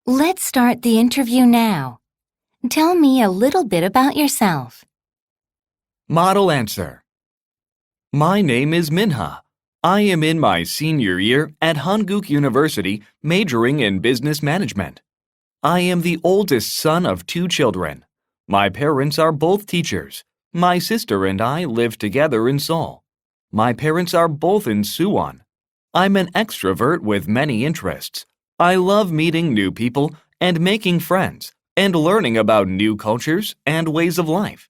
Let's start the interview now. Tell me a little bit about yourself. Model answer. My name is Minha. I am in my senior year at Hanguk University, majoring in business management. I am the oldest son of 2 children. My parents are both teachers. My sister and I live together in Seoul. My parents are both in Suwon. I'm an extrovert with many interests. I love meeting new people and making friends and learning about new cultures and ways of life.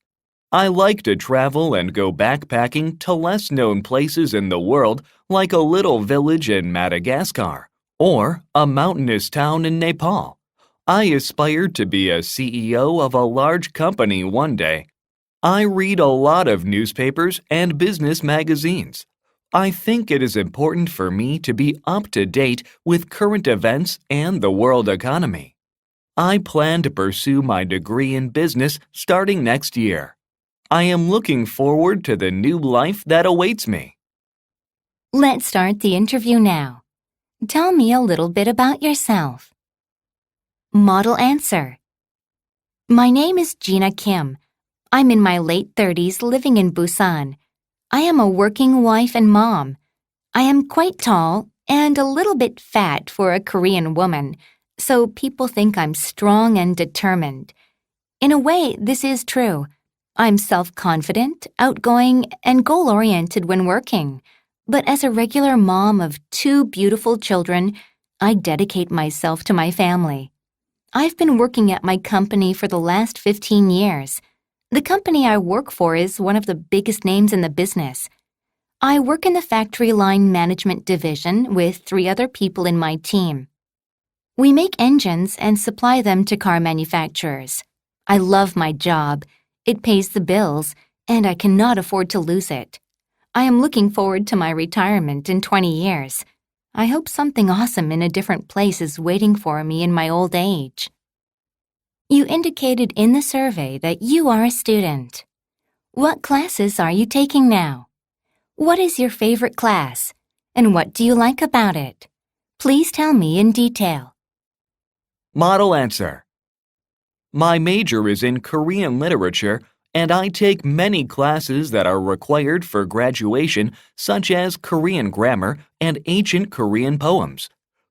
I like to travel and go backpacking to less known places in the world like a little village in Madagascar or a mountainous town in Nepal. I aspire to be a CEO of a large company one day. I read a lot of newspapers and business magazines. I think it is important for me to be up to date with current events and the world economy. I plan to pursue my degree in business starting next year. I am looking forward to the new life that awaits me. Let's start the interview now. Tell me a little bit about yourself. Model answer. My name is Gina Kim. I'm in my late 30s living in Busan. I am a working wife and mom. I am quite tall and a little bit fat for a Korean woman, so people think I'm strong and determined. In a way, this is true. I'm self-confident, outgoing, and goal-oriented when working. But as a regular mom of 2 beautiful children, I dedicate myself to my family. I've been working at my company for the last 15 years. The company I work for is one of the biggest names in the business. I work in the factory line management division with 3 other people in my team. We make engines and supply them to car manufacturers. I love my job. It pays the bills, and I cannot afford to lose it. I am looking forward to my retirement in 20 years. I hope something awesome in a different place is waiting for me in my old age. You indicated in the survey that you are a student. What classes are you taking now? What is your favorite class, and what do you like about it? Please tell me in detail. Model answer. My major is in Korean literature, and I take many classes that are required for graduation, such as Korean grammar and ancient Korean poems.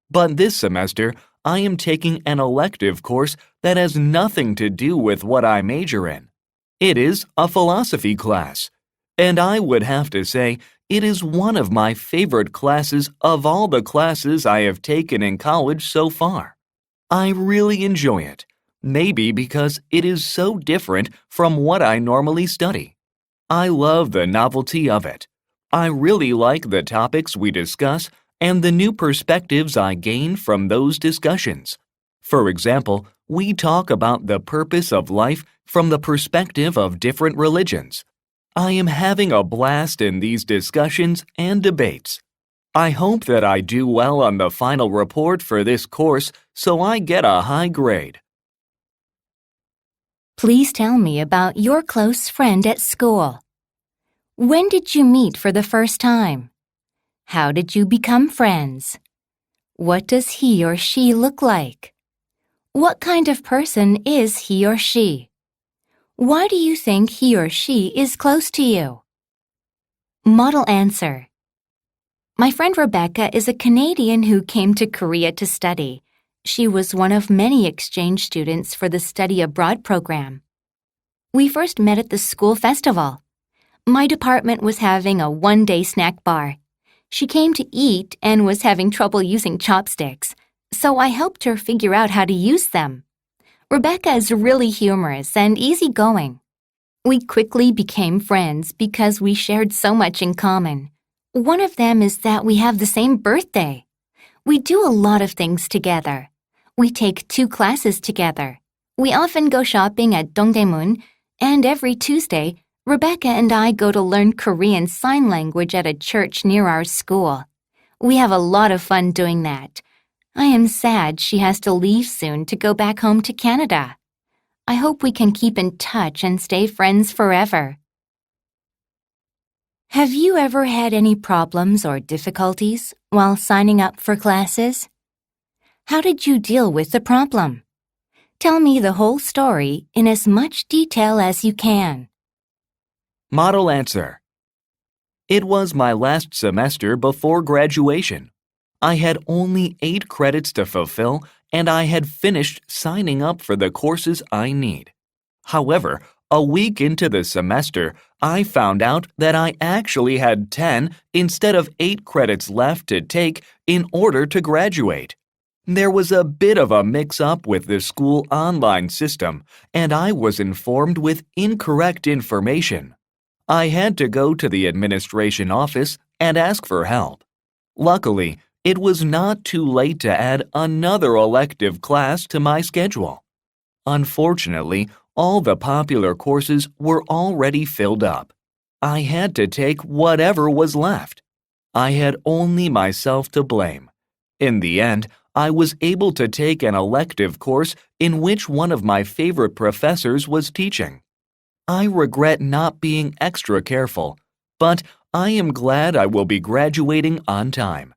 But this semester, I am taking an elective course that has nothing to do with what I major in. It is a philosophy class, and I would have to say it is one of my favorite classes of all the classes I have taken in college so far. I really enjoy it. Maybe because it is so different from what I normally study. I love the novelty of it. I really like the topics we discuss and the new perspectives I gain from those discussions. For example, we talk about the purpose of life from the perspective of different religions. I am having a blast in these discussions and debates. I hope that I do well on the final report for this course so I get a high grade. Please tell me about your close friend at school. When did you meet for the first time? How did you become friends? What does he or she look like? What kind of person is he or she? Why do you think he or she is close to you? Model answer. My friend Rebecca is a Canadian who came to Korea to study. She was one of many exchange students for the study abroad program. We first met at the school festival. My department was having a one-day snack bar. She came to eat and was having trouble using chopsticks, so I helped her figure out how to use them. Rebecca is really humorous and easygoing. We quickly became friends because we shared so much in common. One of them is that we have the same birthday. We do a lot of things together. We take 2 classes together. We often go shopping at Dongdaemun, and every Tuesday, Rebecca and I go to learn Korean Sign Language at a church near our school. We have a lot of fun doing that. I am sad she has to leave soon to go back home to Canada. I hope we can keep in touch and stay friends forever. Have you ever had any problems or difficulties while signing up for classes? How did you deal with the problem? Tell me the whole story in as much detail as you can. Model answer. It was my last semester before graduation. I had only 8 credits to fulfill, and I had finished signing up for the courses I need. However, a week into the semester, I found out that I actually had 10 instead of 8 credits left to take in order to graduate. There was a bit of a mix-up with the school online system, and I was informed with incorrect information. I had to go to the administration office and ask for help. Luckily, it was not too late to add another elective class to my schedule. Unfortunately, all the popular courses were already filled up. I had to take whatever was left. I had only myself to blame. In the end, I was able to take an elective course in which one of my favorite professors was teaching. I regret not being extra careful, but I am glad I will be graduating on time.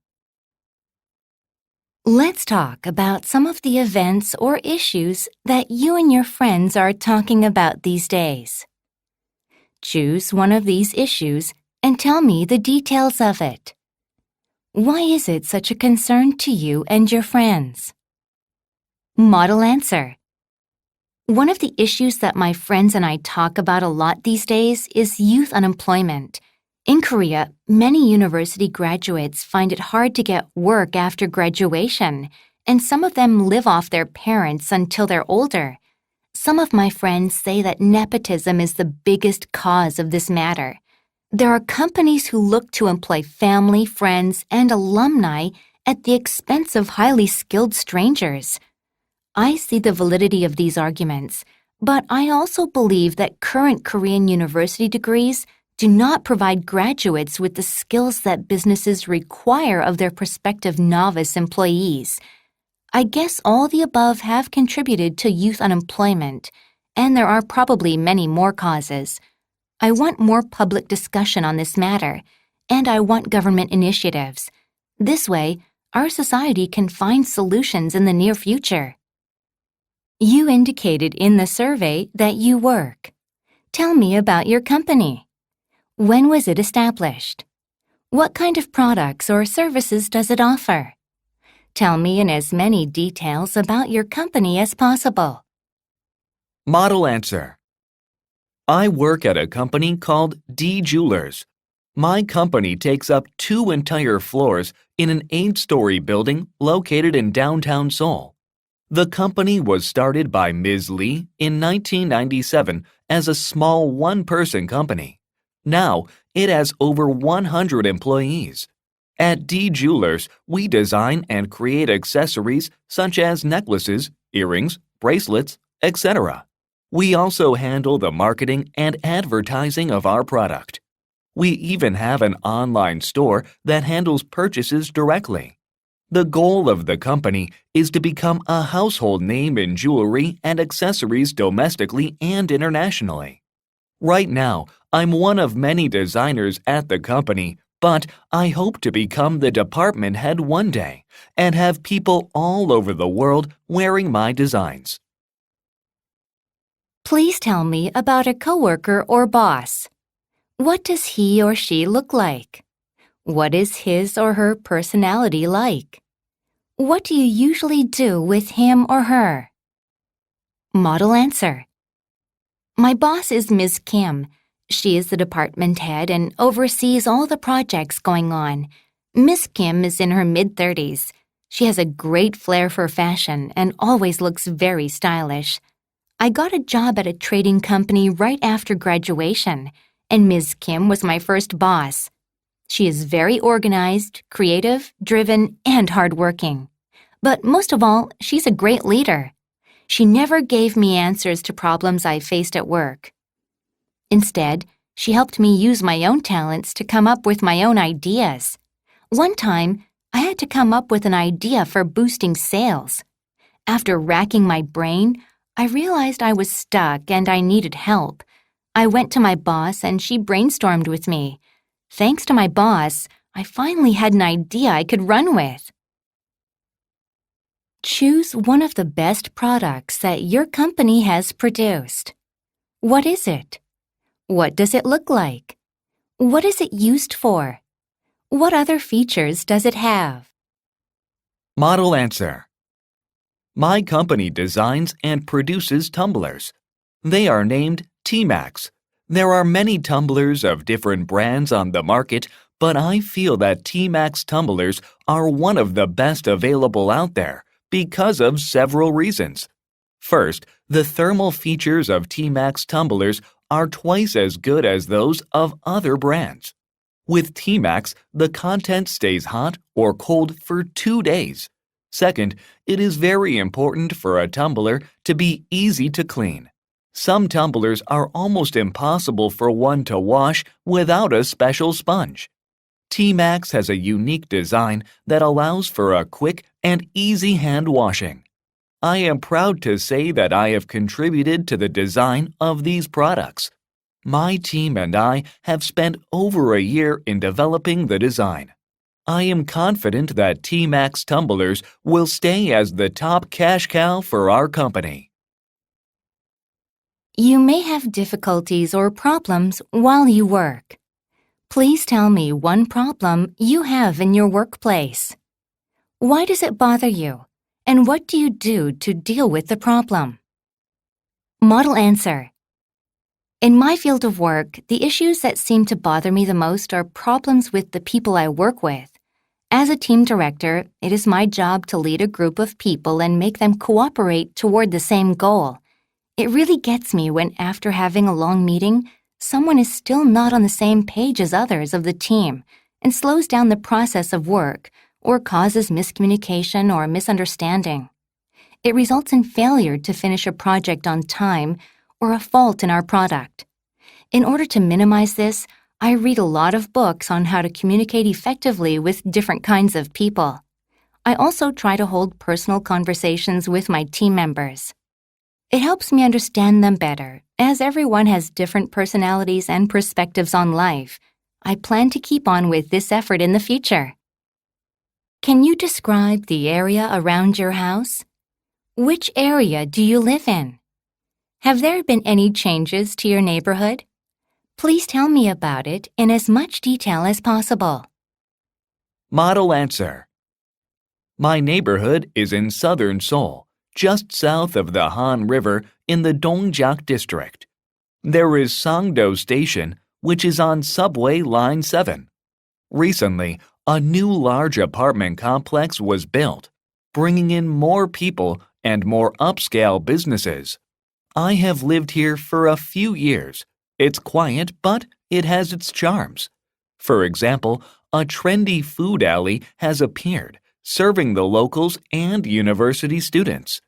Let's talk about some of the events or issues that you and your friends are talking about these days. Choose one of these issues and tell me the details of it. Why is it such a concern to you and your friends? Model answer. One of the issues that my friends and I talk about a lot these days is youth unemployment. In Korea, many university graduates find it hard to get work after graduation, and some of them live off their parents until they're older. Some of my friends say that nepotism is the biggest cause of this matter. There are companies who look to employ family, friends, and alumni at the expense of highly skilled strangers. I see the validity of these arguments, but I also believe that current Korean university degrees do not provide graduates with the skills that businesses require of their prospective novice employees. I guess all the above have contributed to youth unemployment, and there are probably many more causes. I want more public discussion on this matter, and I want government initiatives. This way, our society can find solutions in the near future. You indicated in the survey that you work. Tell me about your company. When was it established? What kind of products or services does it offer? Tell me in as many details about your company as possible. Model answer. I work at a company called D Jewelers. My company takes up 2 entire floors in an 8-story building located in downtown Seoul. The company was started by Ms. Lee in 1997 as a small one-person company. Now, it has over 100 employees. At D Jewelers, we design and create accessories such as necklaces, earrings, bracelets, etc. We also handle the marketing and advertising of our product. We even have an online store that handles purchases directly. The goal of the company is to become a household name in jewelry and accessories domestically and internationally. Right now, I'm one of many designers at the company, but I hope to become the department head one day and have people all over the world wearing my designs. Please tell me about a coworker or boss. What does he or she look like? What is his or her personality like? What do you usually do with him or her? Model answer. My boss is Ms. Kim. She is the department head and oversees all the projects going on. Ms. Kim is in her mid-30s. She has a great flair for fashion and always looks very stylish. I got a job at a trading company right after graduation, and Ms. Kim was my first boss. She is very organized, creative, driven, and hardworking. But most of all, she's a great leader. She never gave me answers to problems I faced at work. Instead, she helped me use my own talents to come up with my own ideas. One time, I had to come up with an idea for boosting sales. After racking my brain, I realized I was stuck and I needed help. I went to my boss and she brainstormed with me. Thanks to my boss, I finally had an idea I could run with. Choose one of the best products that your company has produced. What is it? What does it look like? What is it used for? What other features does it have? Model answer. My company designs and produces tumblers. They are named T-Max. There are many tumblers of different brands on the market, but I feel that T-Max tumblers are one of the best available out there because of several reasons. First, the thermal features of T-Max tumblers are twice as good as those of other brands. With T-Max, the content stays hot or cold for 2 days. Second, it is very important for a tumbler to be easy to clean. Some tumblers are almost impossible for one to wash without a special sponge. T-Max has a unique design that allows for a quick and easy hand washing. I am proud to say that I have contributed to the design of these products. My team and I have spent over a year in developing the design. I am confident that T-Max tumblers will stay as the top cash cow for our company. You may have difficulties or problems while you work. Please tell me one problem you have in your workplace. Why does it bother you? And what do you do to deal with the problem? Model answer. In my field of work, the issues that seem to bother me the most are problems with the people I work with. As a team director, it is my job to lead a group of people and make them cooperate toward the same goal. It really gets me when, after having a long meeting, someone is still not on the same page as others of the team and slows down the process of work or causes miscommunication or misunderstanding. It results in failure to finish a project on time or a fault in our product. In order to minimize this, I read a lot of books on how to communicate effectively with different kinds of people. I also try to hold personal conversations with my team members. It helps me understand them better, as everyone has different personalities and perspectives on life. I plan to keep on with this effort in the future. Can you describe the area around your house? Which area do you live in? Have there been any changes to your neighborhood? Please tell me about it in as much detail as possible. Model answer. My neighborhood is in southern Seoul, just south of the Han River in the Dongjak district. There is Sangdo Station, which is on subway line 7. Recently, a new large apartment complex was built, bringing in more people and more upscale businesses. I have lived here for a few years. It's quiet, but it has its charms. For example, a trendy food alley has appeared, serving the locals and university students.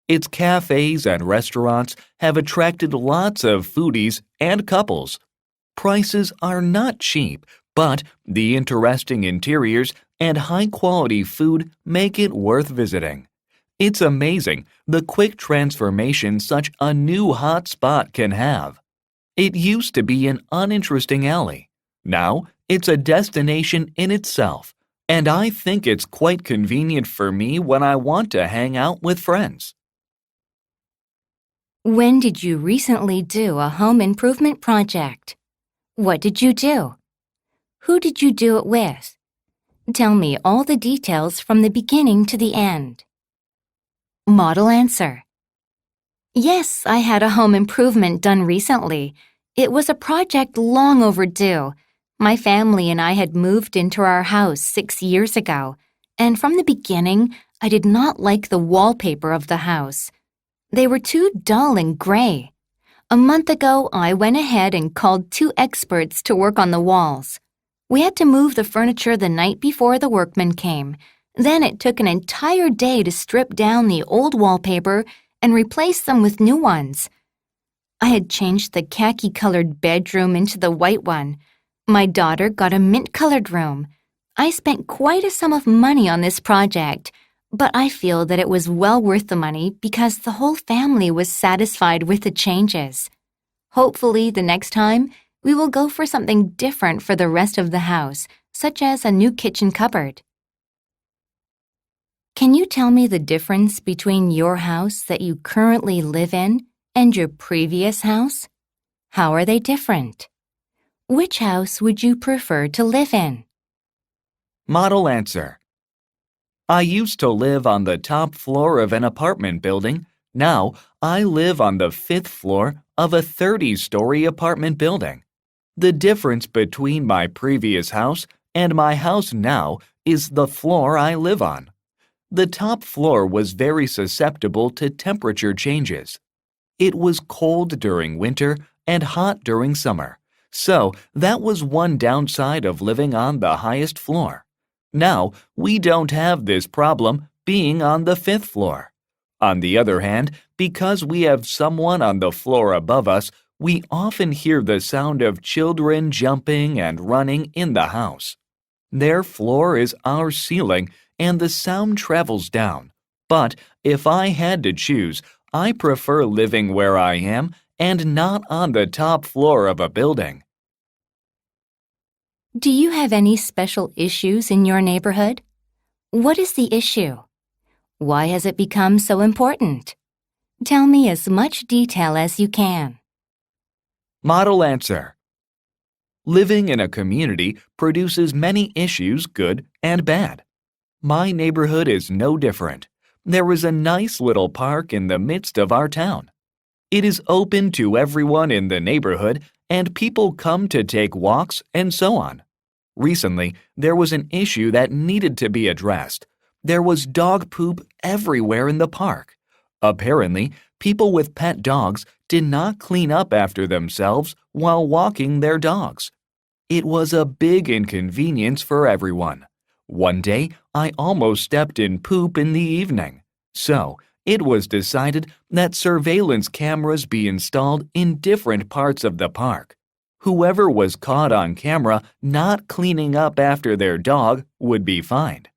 Its cafes and restaurants have attracted lots of foodies and couples. Prices are not cheap, but the interesting interiors and high-quality food make it worth visiting. It's amazing the quick transformation such a new hot spot can have. It used to be an uninteresting alley. Now it's a destination in itself, and I think it's quite convenient for me when I want to hang out with friends. When did you recently do a home improvement project? What did you do? Who did you do it with? Tell me all the details from the beginning to the end. Model answer. Yes, I had a home improvement done recently. It was a project long overdue. My family and I had moved into our house 6 years ago, and from the beginning, I did not like the wallpaper of the house. They were too dull and gray. A month ago, I went ahead and called 2 experts to work on the walls. We had to move the furniture the night before the workmen came. Then it took an entire day to strip down the old wallpaper and replace them with new ones. I had changed the khaki-colored bedroom into the white one. My daughter got a mint-colored room. I spent quite a sum of money on this project, but I feel that it was well worth the money because the whole family was satisfied with the changes. Hopefully, the next time, we will go for something different for the rest of the house, such as a new kitchen cupboard. Can you tell me the difference between your house that you currently live in and your previous house? How are they different? Which house would you prefer to live in? Model answer. I used to live on the top floor of an apartment building. Now I live on the 5th floor of a 30-story apartment building. The difference between my previous house and my house now is the floor I live on. The top floor was very susceptible to temperature changes. It was cold during winter and hot during summer, so that was one downside of living on the highest floor. Now, we don't have this problem being on the 5th floor. On the other hand, because we have someone on the floor above us, we often hear the sound of children jumping and running in the house. Their floor is our ceiling, and the sound travels down. But if I had to choose, I prefer living where I am and not on the top floor of a building. Do you have any special issues in your neighborhood? What is the issue? Why has it become so important? Tell me as much detail as you can. Model answer. Living in a community produces many issues, good and bad. My neighborhood is no different. There is a nice little park in the midst of our town. It is open to everyone in the neighborhood, and people come to take walks and so on. Recently, there was an issue that needed to be addressed. There was dog poop everywhere in the park. Apparently, people with pet dogs did not clean up after themselves while walking their dogs. It was a big inconvenience for everyone. One day, I almost stepped in poop in the evening. So, it was decided that surveillance cameras be installed in different parts of the park. Whoever was caught on camera not cleaning up after their dog would be fined.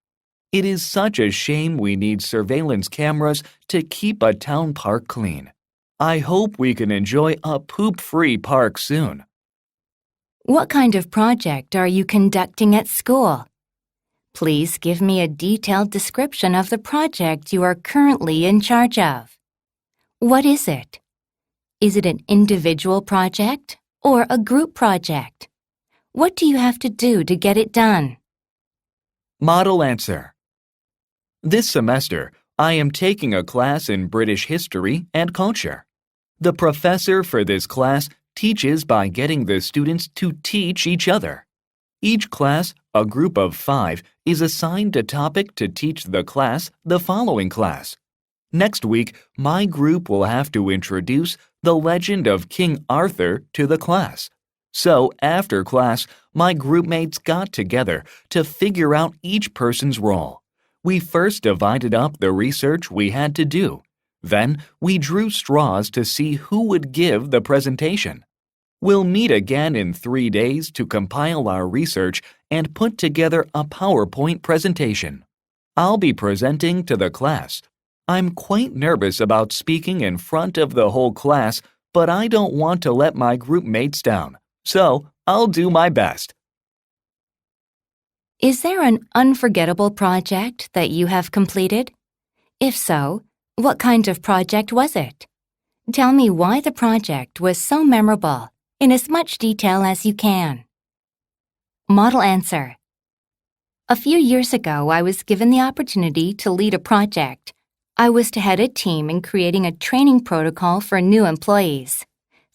It is such a shame we need surveillance cameras to keep a town park clean. I hope we can enjoy a poop-free park soon. What kind of project are you conducting at school? Please give me a detailed description of the project you are currently in charge of. What is it? Is it an individual project or a group project? What do you have to do to get it done? Model answer. This semester, I am taking a class in British history and culture. The professor for this class teaches by getting the students to teach each other. Each class, a group of 5, is assigned a topic to teach the class the following class. Next week, my group will have to introduce the legend of King Arthur to the class. So, after class, my groupmates got together to figure out each person's role. We first divided up the research we had to do. Then, we drew straws to see who would give the presentation. We'll meet again in 3 days to compile our research and put together a PowerPoint presentation. I'll be presenting to the class. I'm quite nervous about speaking in front of the whole class, but I don't want to let my group mates down, so I'll do my best. Is there an unforgettable project that you have completed? If so, what kind of project was it? Tell me why the project was so memorable in as much detail as you can. Model answer. A few years ago, I was given the opportunity to lead a project. I was to head a team in creating a training protocol for new employees.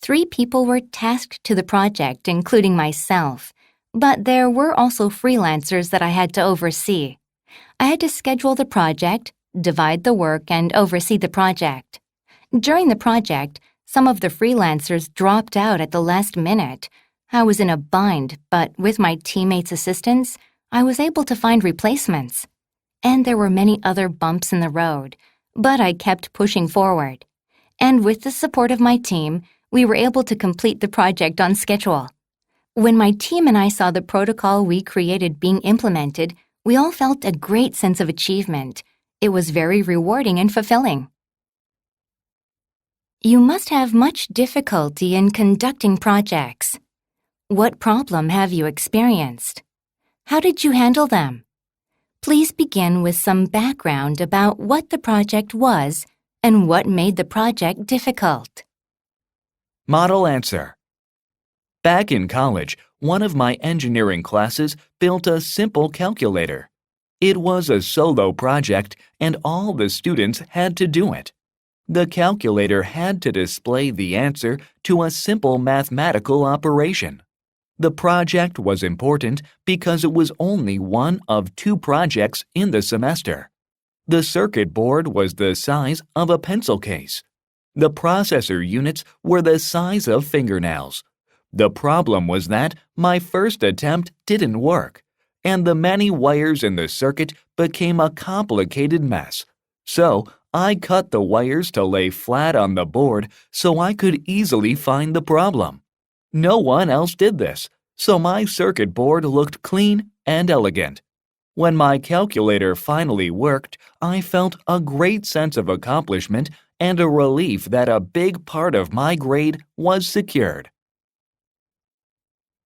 3 people were tasked to the project, including myself, but there were also freelancers that I had to oversee. I had to schedule the project, divide the work, and oversee the project. During the project, some of the freelancers dropped out at the last minute. I was in a bind, but with my teammates' assistance, I was able to find replacements. And there were many other bumps in the road, but I kept pushing forward. And with the support of my team, we were able to complete the project on schedule. When my team and I saw the protocol we created being implemented, we all felt a great sense of achievement. It was very rewarding and fulfilling. You must have much difficulty in conducting projects. What problem have you experienced? How did you handle them? Please begin with some background about what the project was and what made the project difficult. Model answer. Back in college, one of my engineering classes built a simple calculator. It was a solo project and all the students had to do it. The calculator had to display the answer to a simple mathematical operation. The project was important because it was only one of 2 projects in the semester. The circuit board was the size of a pencil case. The processor units were the size of fingernails. The problem was that my first attempt didn't work, and the many wires in the circuit became a complicated mess. So I cut the wires to lay flat on the board so I could easily find the problem. No one else did this, so my circuit board looked clean and elegant. When my calculator finally worked, I felt a great sense of accomplishment and a relief that a big part of my grade was secured.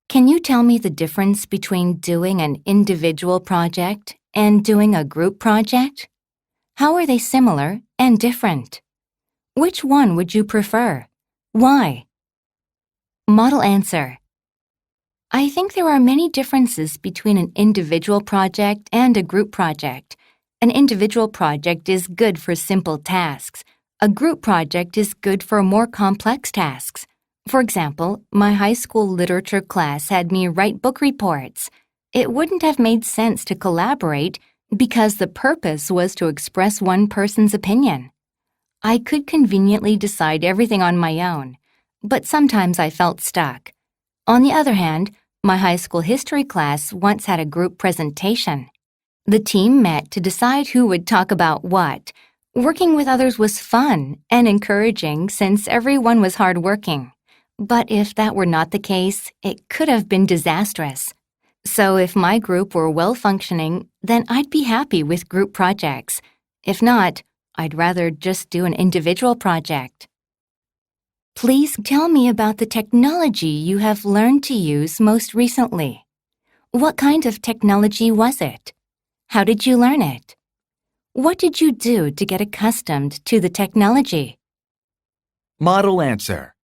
Can you tell me the difference between doing an individual project and doing a group project? How are they similar and different? Which one would you prefer? Why? Model answer. I think there are many differences between an individual project and a group project. An individual project is good for simple tasks. A group project is good for more complex tasks. For example, my high school literature class had me write book reports. It wouldn't have made sense to collaborate because the purpose was to express one person's opinion. I could conveniently decide everything on my own, but sometimes I felt stuck. On the other hand, my high school history class once had a group presentation. The team met to decide who would talk about what. Working with others was fun and encouraging since everyone was hardworking. But if that were not the case, it could have been disastrous. So if my group were well-functioning, then I'd be happy with group projects. If not, I'd rather just do an individual project. Please tell me about the technology you have learned to use most recently. What kind of technology was it? How did you learn it? What did you do to get accustomed to the technology? Model answer.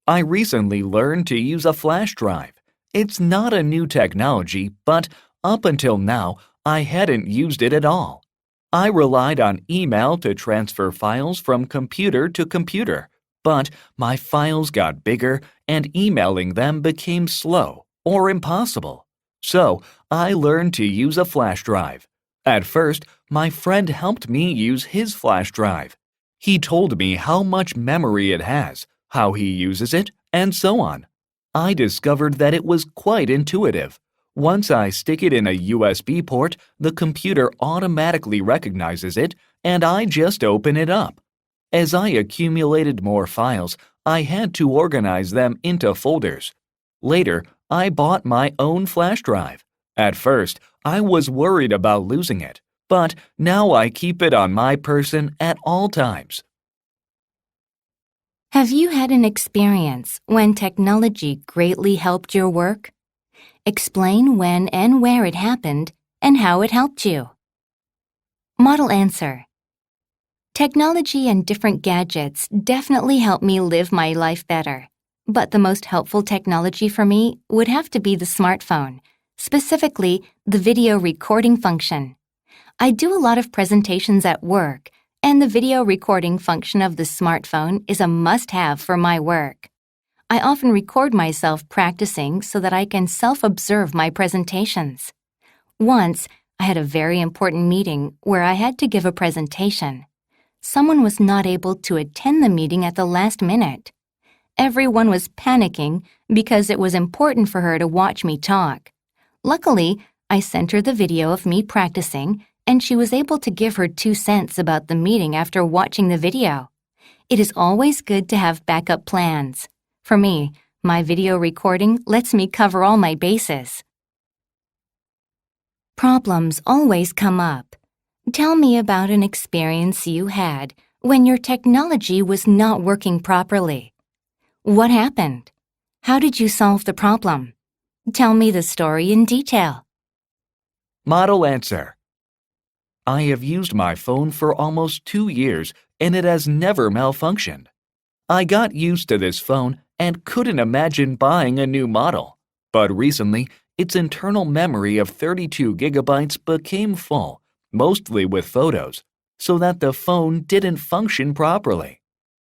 I recently learned to use a flash drive. It's not a new technology, but up until now, I hadn't used it at all. I relied on email to transfer files from computer to computer, but my files got bigger and emailing them became slow or impossible. So I learned to use a flash drive. At first, my friend helped me use his flash drive. He told me how much memory it has, how he uses it, and so on. I discovered that it was quite intuitive. Once I stick it in a USB port, the computer automatically recognizes it, and I just open it up. As I accumulated more files, I had to organize them into folders. Later, I bought my own flash drive. At first, I was worried about losing it, but now I keep it on my person at all times. Have you had an experience when technology greatly helped your work? Explain when and where it happened and how it helped you. Model answer. Technology and different gadgets definitely help me live my life better. But the most helpful technology for me would have to be the smartphone, specifically the video recording function. I do a lot of presentations at work, and the video recording function of the smartphone is a must-have for my work. I often record myself practicing so that I can self-observe my presentations. Once, I had a very important meeting where I had to give a presentation. Someone was not able to attend the meeting at the last minute. Everyone was panicking because it was important for her to watch me talk. Luckily, I sent her the video of me practicing, and she was able to give her 2 cents about the meeting after watching the video. It is always good to have backup plans. For me, my video recording lets me cover all my bases. Problems always come up. Tell me about an experience you had when your technology was not working properly. What happened? How did you solve the problem? Tell me the story in detail. Model answer. I have used my phone for almost 2 years and it has never malfunctioned. I got used to this phone and couldn't imagine buying a new model. But recently, its internal memory of 32 gigabytes became full, mostly with photos, so that the phone didn't function properly.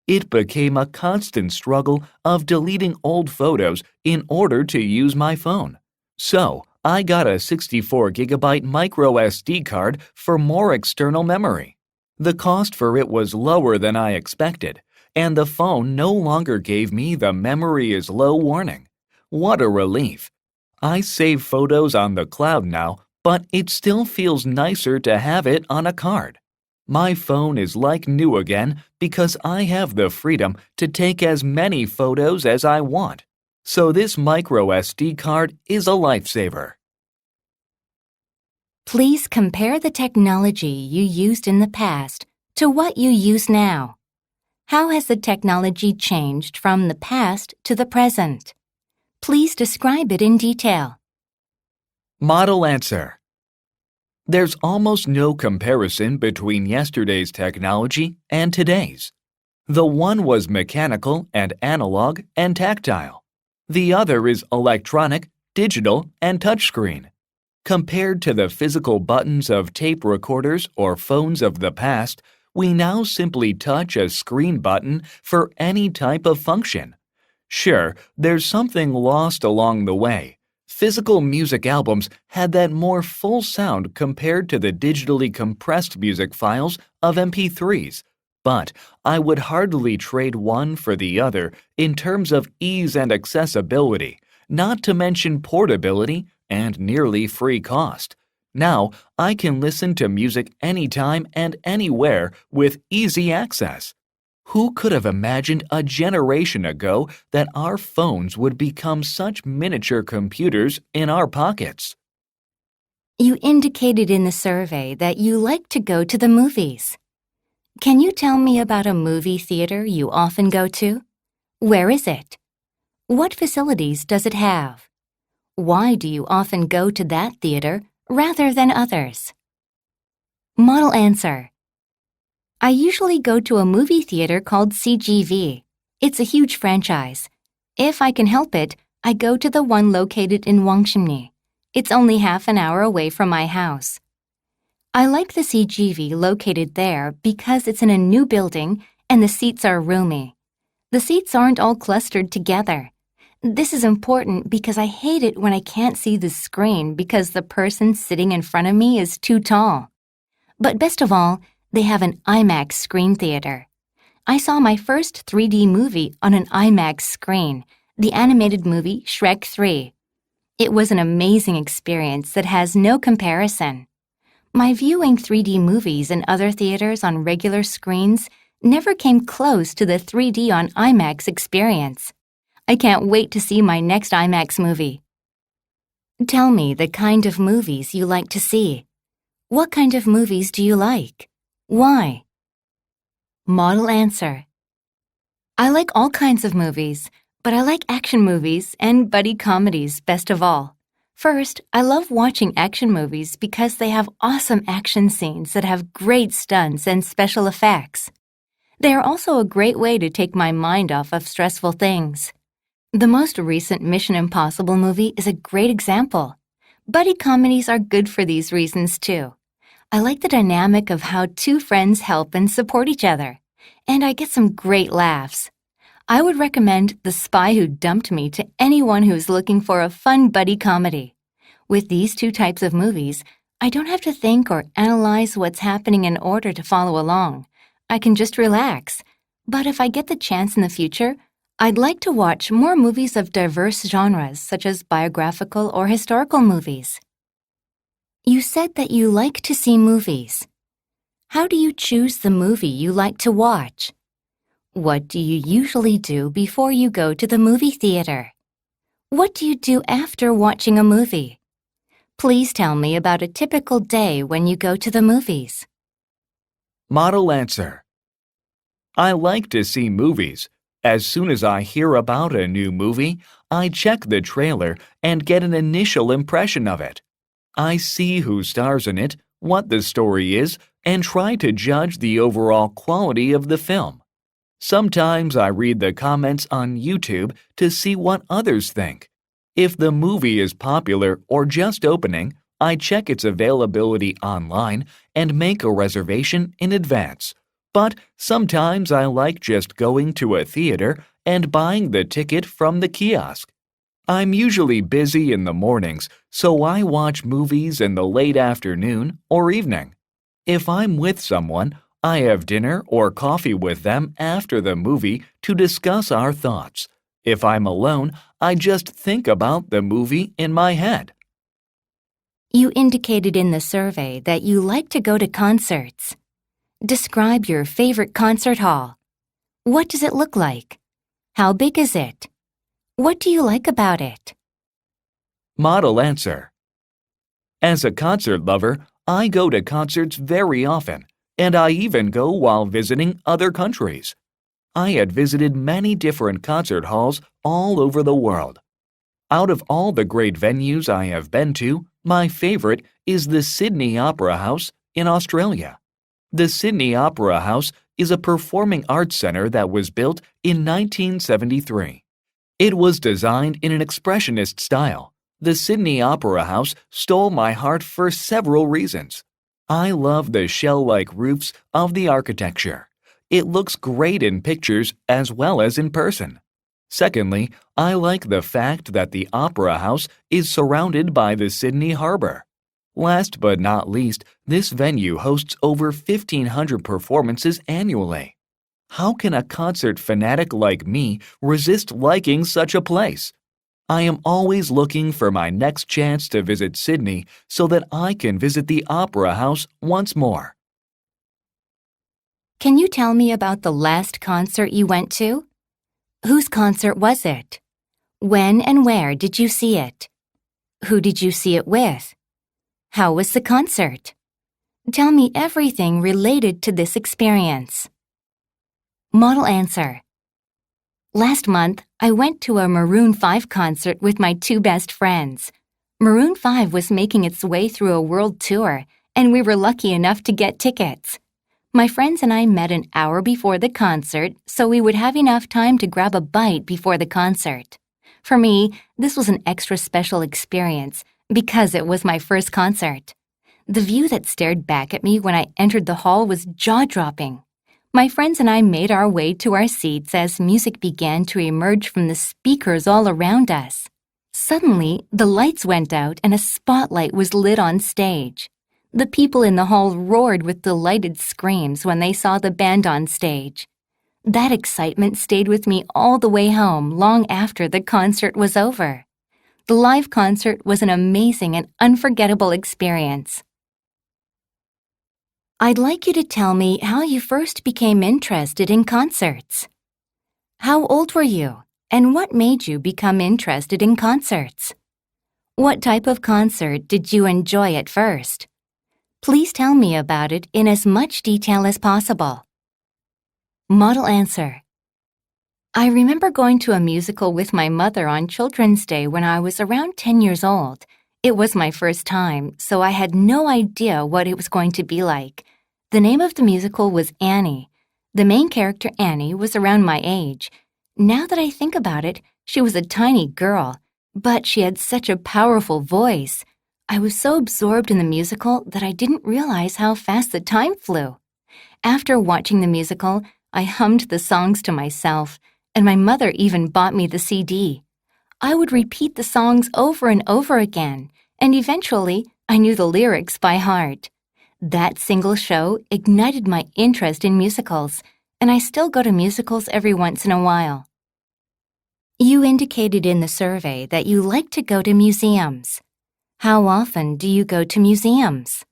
It became a constant struggle of deleting old photos in order to use my phone. So, I got a 64 gigabyte micro SD card for more external memory. The cost for it was lower than I expected, and the phone no longer gave me the memory is low warning. What a relief! I save photos on the cloud now, but it still feels nicer to have it on a card. My phone is like new again because I have the freedom to take as many photos as I want. So this micro SD card is a lifesaver. Please compare the technology you used in the past to what you use now. How has the technology changed from the past to the present? Please describe it in detail. Model answer. There's almost no comparison between yesterday's technology and today's. The one was mechanical and analog and tactile. The other is electronic, digital, and touchscreen. Compared to the physical buttons of tape recorders or phones of the past, we now simply touch a screen button for any type of function. Sure, there's something lost along the way. Physical music albums had that more full sound compared to the digitally compressed music files of MP3s. But I would hardly trade one for the other in terms of ease and accessibility, not to mention portability and nearly free cost. Now, I can listen to music anytime and anywhere with easy access. Who could have imagined a generation ago that our phones would become such miniature computers in our pockets? You indicated in the survey that you like to go to the movies. Can you tell me about a movie theater you often go to? Where is it? What facilities does it have? Why do you often go to that theater rather than others? Model answer. I usually go to a movie theater called CGV. It's a huge franchise. If I can help it, I go to the one located in Wangshimni. It's only half an hour away from my house. I like the CGV located there because it's in a new building and the seats are roomy. The seats aren't all clustered together. This is important because I hate it when I can't see the screen because the person sitting in front of me is too tall. But best of all, they have an IMAX screen theater. I saw my first 3D movie on an IMAX screen, the animated movie Shrek 3. It was an amazing experience that has no comparison. My viewing 3D movies in other theaters on regular screens never came close to the 3D on IMAX experience. I can't wait to see my next IMAX movie. Tell me the kind of movies you like to see. What kind of movies do you like? Why? Model answer. I like all kinds of movies, but I like action movies and buddy comedies best of all. First, I love watching action movies because they have awesome action scenes that have great stunts and special effects. They are also a great way to take my mind off of stressful things. The most recent Mission Impossible movie is a great example. Buddy comedies are good for these reasons too. I like the dynamic of how two friends help and support each other, and I get some great laughs. I would recommend The Spy Who Dumped Me to anyone who is looking for a fun buddy comedy. With these two types of movies, I don't have to think or analyze what's happening in order to follow along. I can just relax. But if I get the chance in the future, I'd like to watch more movies of diverse genres such as biographical or historical movies. You said that you like to see movies. How do you choose the movie you like to watch? What do you usually do before you go to the movie theater? What do you do after watching a movie? Please tell me about a typical day when you go to the movies. Model answer. I like to see movies. As soon as I hear about a new movie, I check the trailer and get an initial impression of it. I see who stars in it, what the story is, and try to judge the overall quality of the film. Sometimes I read the comments on YouTube to see what others think. If the movie is popular or just opening, I check its availability online and make a reservation in advance. But sometimes I like just going to a theater and buying the ticket from the kiosk. I'm usually busy in the mornings, so I watch movies in the late afternoon or evening. If I'm with someone, I have dinner or coffee with them after the movie to discuss our thoughts. If I'm alone, I just think about the movie in my head. You indicated in the survey that you like to go to concerts. Describe your favorite concert hall. What does it look like? How big is it? What do you like about it? Model answer. As a concert lover, I go to concerts very often, and I even go while visiting other countries. I had visited many different concert halls all over the world. Out of all the great venues I have been to, my favorite is the Sydney Opera House in Australia. The Sydney Opera House is a performing arts center that was built in 1973. It was designed in an expressionist style. The Sydney Opera House stole my heart for several reasons. I love the shell-like roofs of the architecture. It looks great in pictures as well as in person. Secondly, I like the fact that the Opera House is surrounded by the Sydney Harbour. Last but not least, this venue hosts over 1,500 performances annually. How can a concert fanatic like me resist liking such a place? I am always looking for my next chance to visit Sydney so that I can visit the Opera House once more. Can you tell me about the last concert you went to? Whose concert was it? When and where did you see it? Who did you see it with? How was the concert? Tell me everything related to this experience. Model answer. Last month, I went to a Maroon 5 concert with my two best friends. Maroon 5 was making its way through a world tour, and we were lucky enough to get tickets. My friends and I met an hour before the concert, so we would have enough time to grab a bite before the concert. For me, this was an extra special experience because it was my first concert. The view that stared back at me when I entered the hall was jaw-dropping. My friends and I made our way to our seats as music began to emerge from the speakers all around us. Suddenly, the lights went out and a spotlight was lit on stage. The people in the hall roared with delighted screams when they saw the band on stage. That excitement stayed with me all the way home long after the concert was over. The live concert was an amazing and unforgettable experience. I'd like you to tell me how you first became interested in concerts. How old were you, and what made you become interested in concerts? What type of concert did you enjoy at first? Please tell me about it in as much detail as possible. Model answer. I remember going to a musical with my mother on Children's Day when I was around 10 years old. It was my first time, so I had no idea what it was going to be like. The name of the musical was Annie. The main character, Annie, was around my age. Now that I think about it, she was a tiny girl, but she had such a powerful voice. I was so absorbed in the musical that I didn't realize how fast the time flew. After watching the musical, I hummed the songs to myself, and my mother even bought me the CD. I would repeat the songs over and over again, and eventually I knew the lyrics by heart. That single show ignited my interest in musicals, and I still go to musicals every once in a while. You indicated in the survey that you like to go to museums. How often do you go to museums?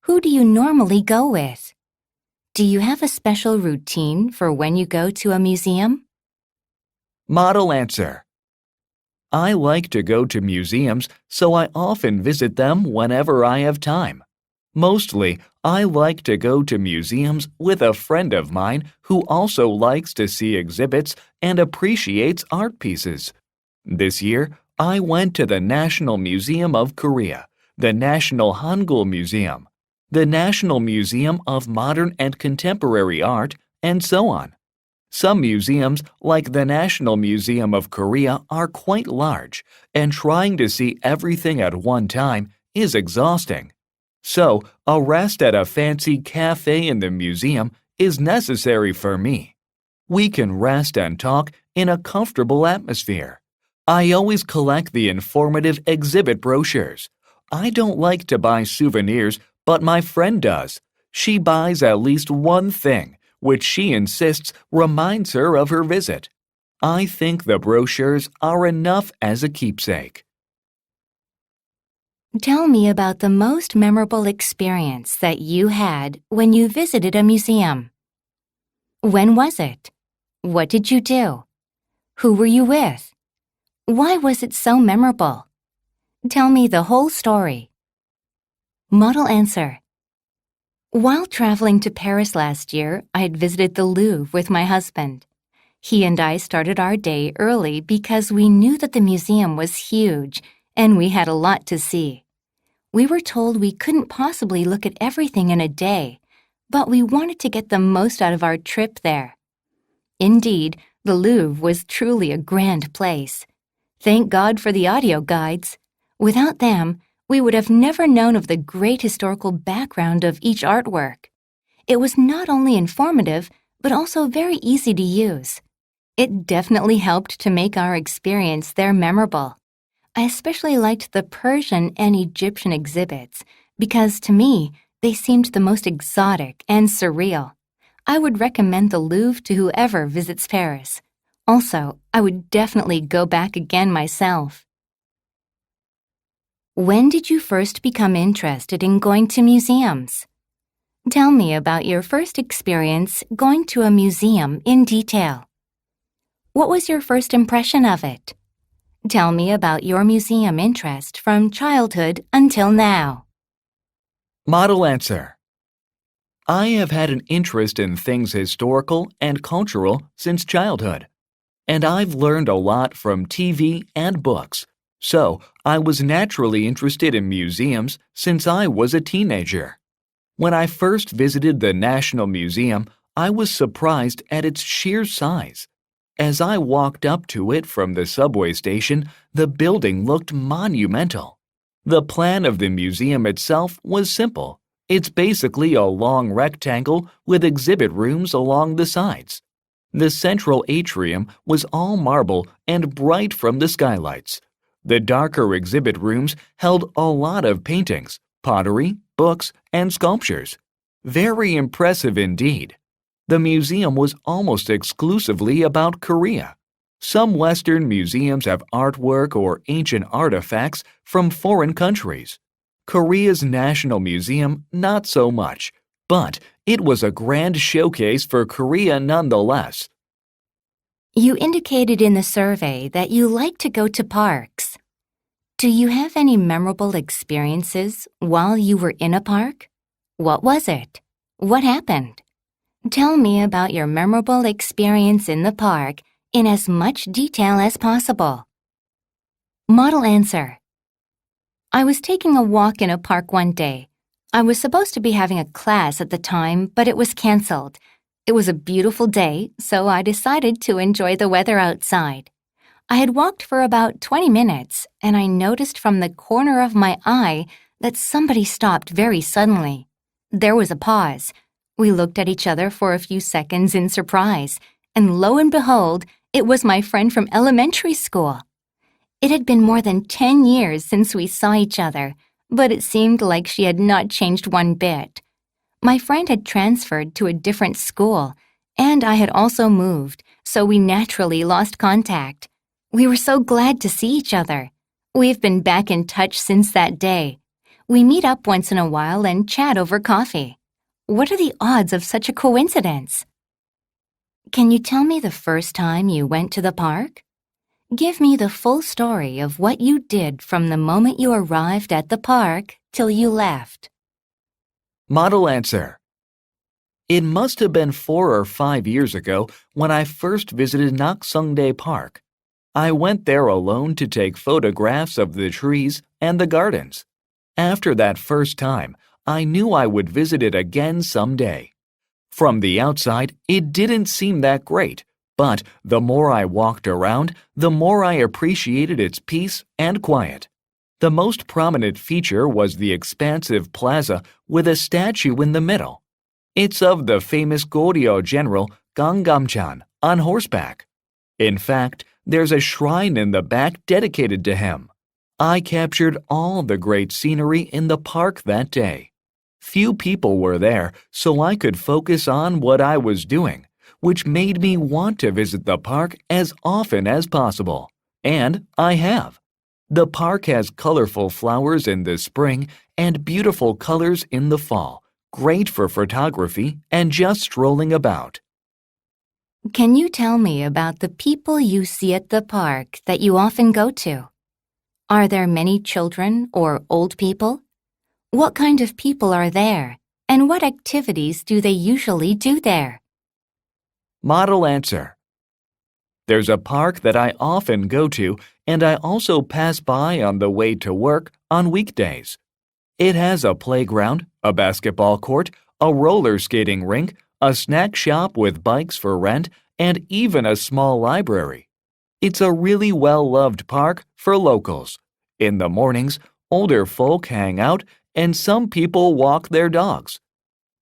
Who do you normally go with? Do you have a special routine for when you go to a museum? Model answer. I like to go to museums, so I often visit them whenever I have time. Mostly, I like to go to museums with a friend of mine who also likes to see exhibits and appreciates art pieces. This year, I went to the National Museum of Korea, the National Hangul Museum, the National Museum of Modern and Contemporary Art, and so on. Some museums, like the National Museum of Korea, are quite large, and trying to see everything at one time is exhausting. So, a rest at a fancy cafe in the museum is necessary for me. We can rest and talk in a comfortable atmosphere. I always collect the informative exhibit brochures. I don't like to buy souvenirs, but my friend does. She buys at least one thing, which she insists reminds her of her visit. I think the brochures are enough as a keepsake. Tell me about the most memorable experience that you had when you visited a museum. When was it? What did you do? Who were you with? Why was it so memorable? Tell me the whole story. Model answer. While traveling to Paris last year, I had visited the Louvre with my husband. He and I started our day early because we knew that the museum was huge and we had a lot to see. We were told we couldn't possibly look at everything in a day, but we wanted to get the most out of our trip there. Indeed, the Louvre was truly a grand place. Thank God for the audio guides. Without them, we would have never known of the great historical background of each artwork. It was not only informative, but also very easy to use. It definitely helped to make our experience there memorable. I especially liked the Persian and Egyptian exhibits because, to me, they seemed the most exotic and surreal. I would recommend the Louvre to whoever visits Paris. Also, I would definitely go back again myself. When did you first become interested in going to museums? Tell me about your first experience going to a museum in detail. What was your first impression of it? Tell me about your museum interest from childhood until now. Model answer. I have had an interest in things historical and cultural since childhood, and I've learned a lot from TV and books. So, I was naturally interested in museums since I was a teenager. When I first visited the National Museum, I was surprised at its sheer size. As I walked up to it from the subway station, the building looked monumental. The plan of the museum itself was simple. It's basically a long rectangle with exhibit rooms along the sides. The central atrium was all marble and bright from the skylights. The darker exhibit rooms held a lot of paintings, pottery, books, and sculptures. Very impressive indeed. The museum was almost exclusively about Korea. Some Western museums have artwork or ancient artifacts from foreign countries. Korea's National Museum, not so much, but it was a grand showcase for Korea nonetheless. You indicated in the survey that you like to go to parks. Do you have any memorable experiences while you were in a park? What was it? What happened? Tell me about your memorable experience in the park in as much detail as possible. Model answer. I was taking a walk in a park one day. I was supposed to be having a class at the time, but it was canceled. It was a beautiful day, so I decided to enjoy the weather outside. I had walked for about 20 minutes, and I noticed from the corner of my eye that somebody stopped very suddenly. There was a pause. We looked at each other for a few seconds in surprise, and lo and behold, it was my friend from elementary school. It had been more than 10 years since we saw each other, but it seemed like she had not changed one bit. My friend had transferred to a different school, and I had also moved, so we naturally lost contact. We were so glad to see each other. We've been back in touch since that day. We meet up once in a while and chat over coffee. What are the odds of such a coincidence? Can you tell me the first time you went to the park? Give me the full story of what you did from the moment you arrived at the park till you left. Model answer. It must have been 4 or 5 years ago when I first visited Nakseongdae Park. I went there alone to take photographs of the trees and the gardens. After that first time, I knew I would visit it again someday. From the outside, it didn't seem that great, but the more I walked around, the more I appreciated its peace and quiet. The most prominent feature was the expansive plaza with a statue in the middle. It's of the famous Goryeo general Gangnam-chan on horseback. In fact, there's a shrine in the back dedicated to him. I captured all the great scenery in the park that day. Few people were there, so I could focus on what I was doing, which made me want to visit the park as often as possible. And I have. The park has colorful flowers in the spring and beautiful colors in the fall, great for photography and just strolling about. Can you tell me about the people you see at the park that you often go to? Are there many children or old people? What kind of people are there, and what activities do they usually do there? Model answer. There's a park that I often go to, and I also pass by on the way to work on weekdays. It has a playground, a basketball court, a roller skating rink, a snack shop with bikes for rent, and even a small library. It's a really well-loved park for locals. In the mornings, older folk hang out, and some people walk their dogs.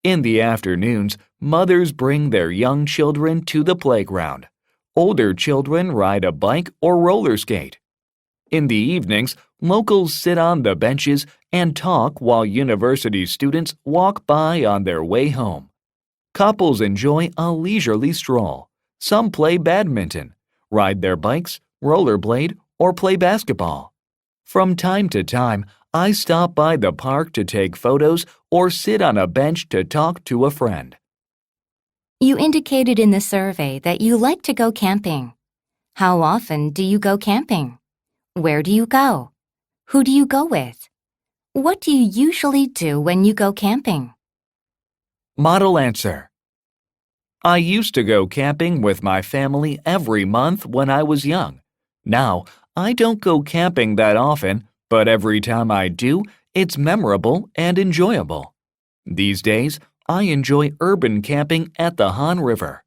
In the afternoons, mothers bring their young children to the playground. Older children ride a bike or roller skate. In the evenings, locals sit on the benches and talk while university students walk by on their way home. Couples enjoy a leisurely stroll. Some play badminton, ride their bikes, rollerblade, or play basketball. From time to time, I stop by the park to take photos or sit on a bench to talk to a friend. You indicated in the survey that you like to go camping. How often do you go camping? Where do you go? Who do you go with? What do you usually do when you go camping? Model answer. I used to go camping with my family every month when I was young. Now, I don't go camping that often, but every time I do, it's memorable and enjoyable. These days, I enjoy urban camping at the Han River.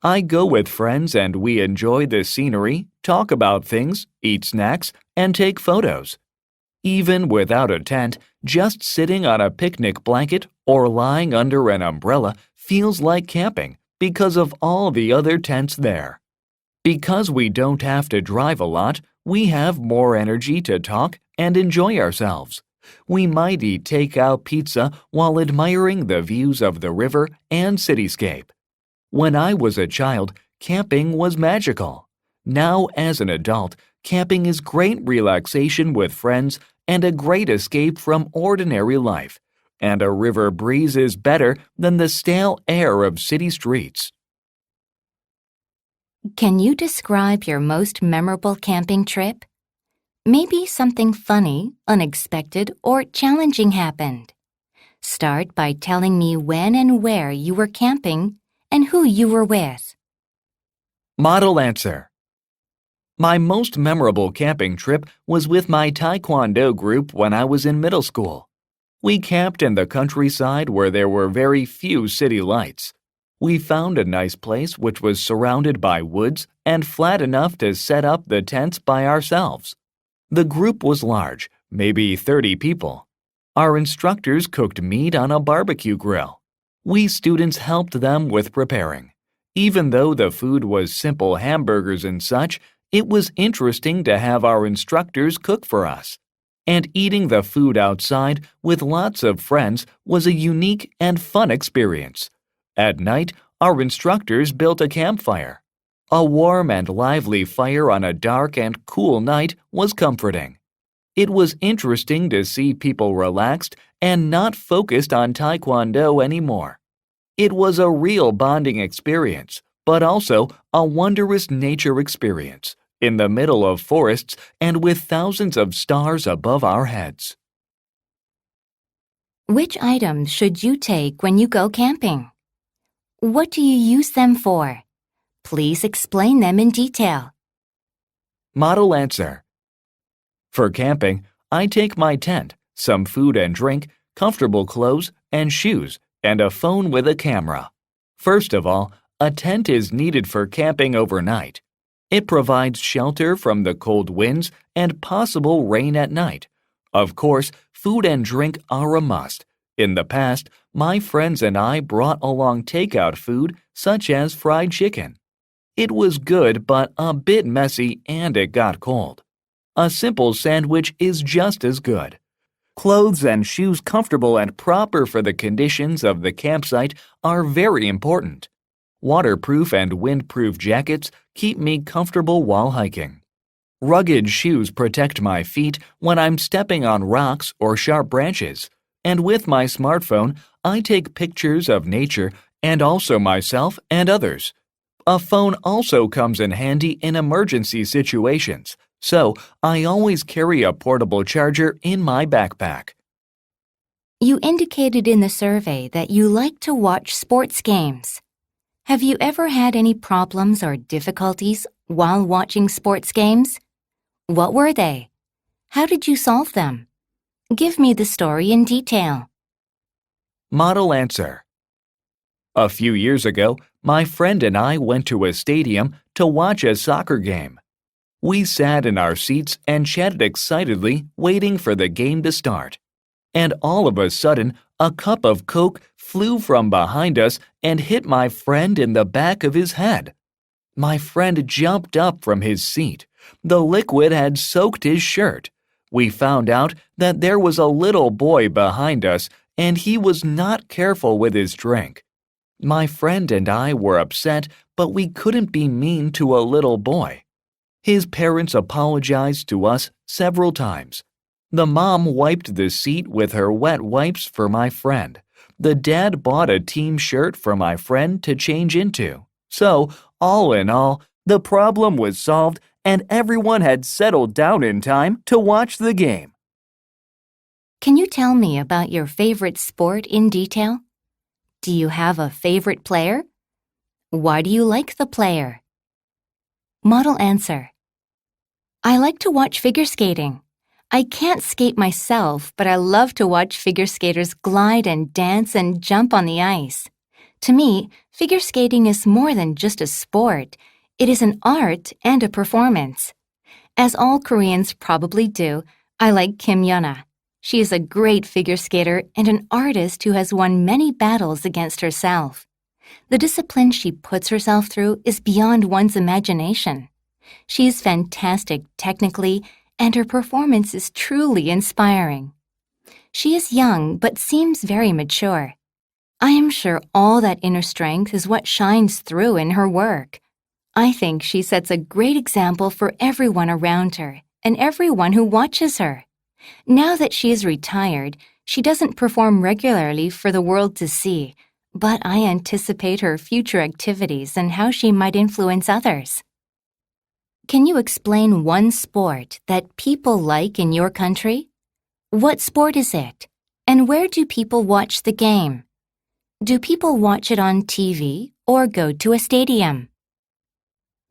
I go with friends and we enjoy the scenery, talk about things, eat snacks, and take photos. Even without a tent, just sitting on a picnic blanket or lying under an umbrella feels like camping because of all the other tents there. Because we don't have to drive a lot, we have more energy to talk and enjoy ourselves. We might eat takeout pizza while admiring the views of the river and cityscape. When I was a child, camping was magical. Now, as an adult, camping is great relaxation with friends and a great escape from ordinary life. And a river breeze is better than the stale air of city streets. Can you describe your most memorable camping trip? Maybe something funny, unexpected, or challenging happened. Start by telling me when and where you were camping and who you were with. Model answer. My most memorable camping trip was with my Taekwondo group when I was in middle school. We camped in the countryside where there were very few city lights. We found a nice place which was surrounded by woods and flat enough to set up the tents by ourselves. The group was large, maybe 30 people. Our instructors cooked meat on a barbecue grill. We students helped them with preparing. Even though the food was simple hamburgers and such, it was interesting to have our instructors cook for us. And eating the food outside with lots of friends was a unique and fun experience. At night, our instructors built a campfire. A warm and lively fire on a dark and cool night was comforting. It was interesting to see people relaxed and not focused on Taekwondo anymore. It was a real bonding experience, but also a wondrous nature experience in the middle of forests and with thousands of stars above our heads. Which items should you take when you go camping? What do you use them for? Please explain them in detail. Model answer. For camping, I take my tent, some food and drink, comfortable clothes and shoes, and a phone with a camera. First of all, a tent is needed for camping overnight. It provides shelter from the cold winds and possible rain at night. Of course, food and drink are a must. In the past, my friends and I brought along takeout food such as fried chicken. It was good but a bit messy and it got cold. A simple sandwich is just as good. Clothes and shoes comfortable and proper for the conditions of the campsite are very important. Waterproof and windproof jackets keep me comfortable while hiking. Rugged shoes protect my feet when I'm stepping on rocks or sharp branches. And with my smartphone, I take pictures of nature and also myself and others. A phone also comes in handy in emergency situations, so I always carry a portable charger in my backpack. You indicated in the survey that you like to watch sports games. Have you ever had any problems or difficulties while watching sports games? What were they? How did you solve them? Give me the story in detail. Model answer. A few years ago, my friend and I went to a stadium to watch a soccer game. We sat in our seats and chatted excitedly, waiting for the game to start. And all of a sudden, a cup of Coke flew from behind us and hit my friend in the back of his head. My friend jumped up from his seat. The liquid had soaked his shirt. We found out that there was a little boy behind us and he was not careful with his drink. My friend and I were upset, but we couldn't be mean to a little boy. His parents apologized to us several times. The mom wiped the seat with her wet wipes for my friend. The dad bought a team shirt for my friend to change into. So, all in all, the problem was solved and everyone had settled down in time to watch the game. Can you tell me about your favorite sport in detail? Do you have a favorite player? Why do you like the player? Model answer. I like to watch figure skating. I can't skate myself, but I love to watch figure skaters glide and dance and jump on the ice. To me, figure skating is more than just a sport. It is an art and a performance. As all Koreans probably do, I like Kim Yeona. She is a great figure skater and an artist who has won many battles against herself. The discipline she puts herself through is beyond one's imagination. She is fantastic technically, and her performance is truly inspiring. She is young but seems very mature. I am sure all that inner strength is what shines through in her work. I think she sets a great example for everyone around her and everyone who watches her. Now that she is retired, she doesn't perform regularly for the world to see, but I anticipate her future activities and how she might influence others. Can you explain one sport that people like in your country? What sport is it? And where do people watch the game? Do people watch it on TV or go to a stadium?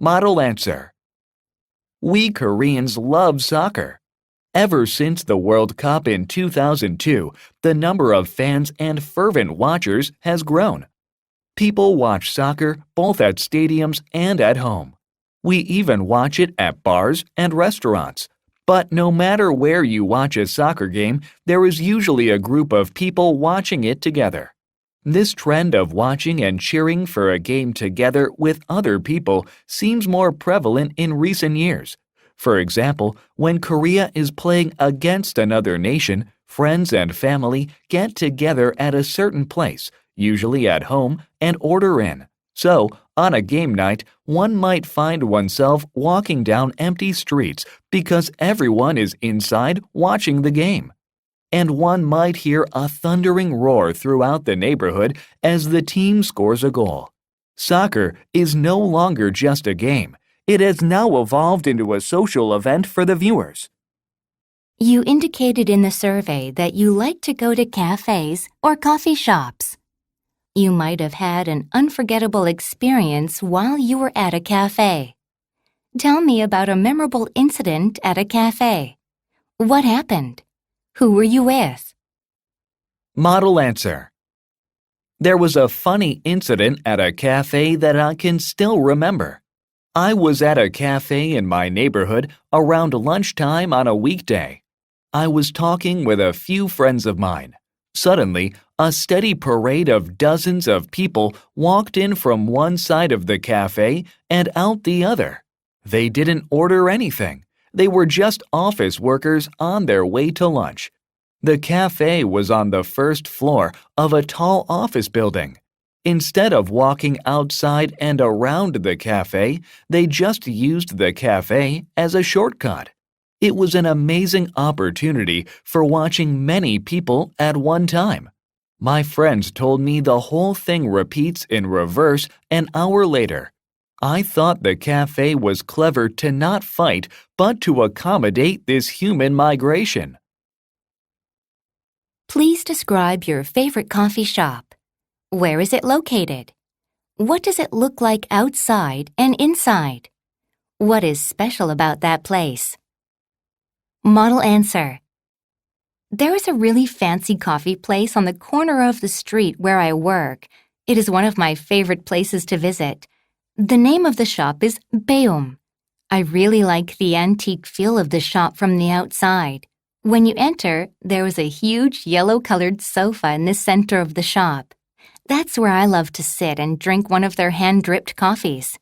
Model answer. We Koreans love soccer. Ever since the World Cup in 2002, the number of fans and fervent watchers has grown. People watch soccer both at stadiums and at home. We even watch it at bars and restaurants. But no matter where you watch a soccer game, there is usually a group of people watching it together. This trend of watching and cheering for a game together with other people seems more prevalent in recent years. For example, when Korea is playing against another nation, friends and family get together at a certain place, usually at home, and order in. So, on a game night, one might find oneself walking down empty streets because everyone is inside watching the game. And one might hear a thundering roar throughout the neighborhood as the team scores a goal. Soccer is no longer just a game. It has now evolved into a social event for the viewers. You indicated in the survey that you like to go to cafes or coffee shops. You might have had an unforgettable experience while you were at a cafe. Tell me about a memorable incident at a cafe. What happened? Who were you with? Model answer. There was a funny incident at a cafe that I can still remember. I was at a cafe in my neighborhood around lunchtime on a weekday. I was talking with a few friends of mine. Suddenly, a steady parade of dozens of people walked in from one side of the cafe and out the other. They didn't order anything. They were just office workers on their way to lunch. The cafe was on the first floor of a tall office building. Instead of walking outside and around the cafe, they just used the cafe as a shortcut. It was an amazing opportunity for watching many people at one time. My friends told me the whole thing repeats in reverse an hour later. I thought the cafe was clever to not fight but to accommodate this human migration. Please describe your favorite coffee shop. Where is it located? What does it look like outside and inside? What is special about that place? Model answer. There is a really fancy coffee place on the corner of the street where I work. It is one of my favorite places to visit. The name of the shop is Beum. I really like the antique feel of the shop from the outside. When you enter, there is a huge yellow-colored sofa in the center of the shop. That's where I love to sit and drink one of their hand-dripped coffees.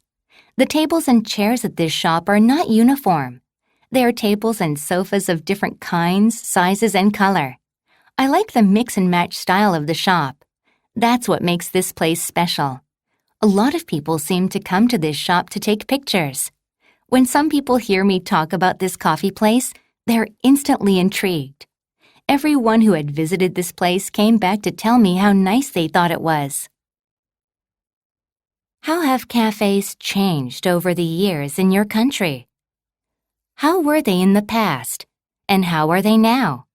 The tables and chairs at this shop are not uniform. There are tables and sofas of different kinds, sizes, and color. I like the mix-and-match style of the shop. That's what makes this place special. A lot of people seem to come to this shop to take pictures. When some people hear me talk about this coffee place, they're instantly intrigued. Everyone who had visited this place came back to tell me how nice they thought it was. How have cafes changed over the years in your country? How were they in the past, and how are they now?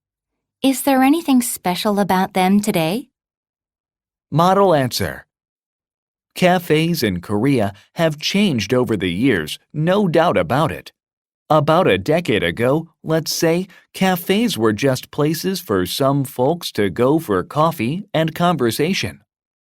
Is there anything special about them today? Model answer. Cafes in Korea have changed over the years, no doubt about it. About a decade ago, let's say, cafes were just places for some folks to go for coffee and conversation.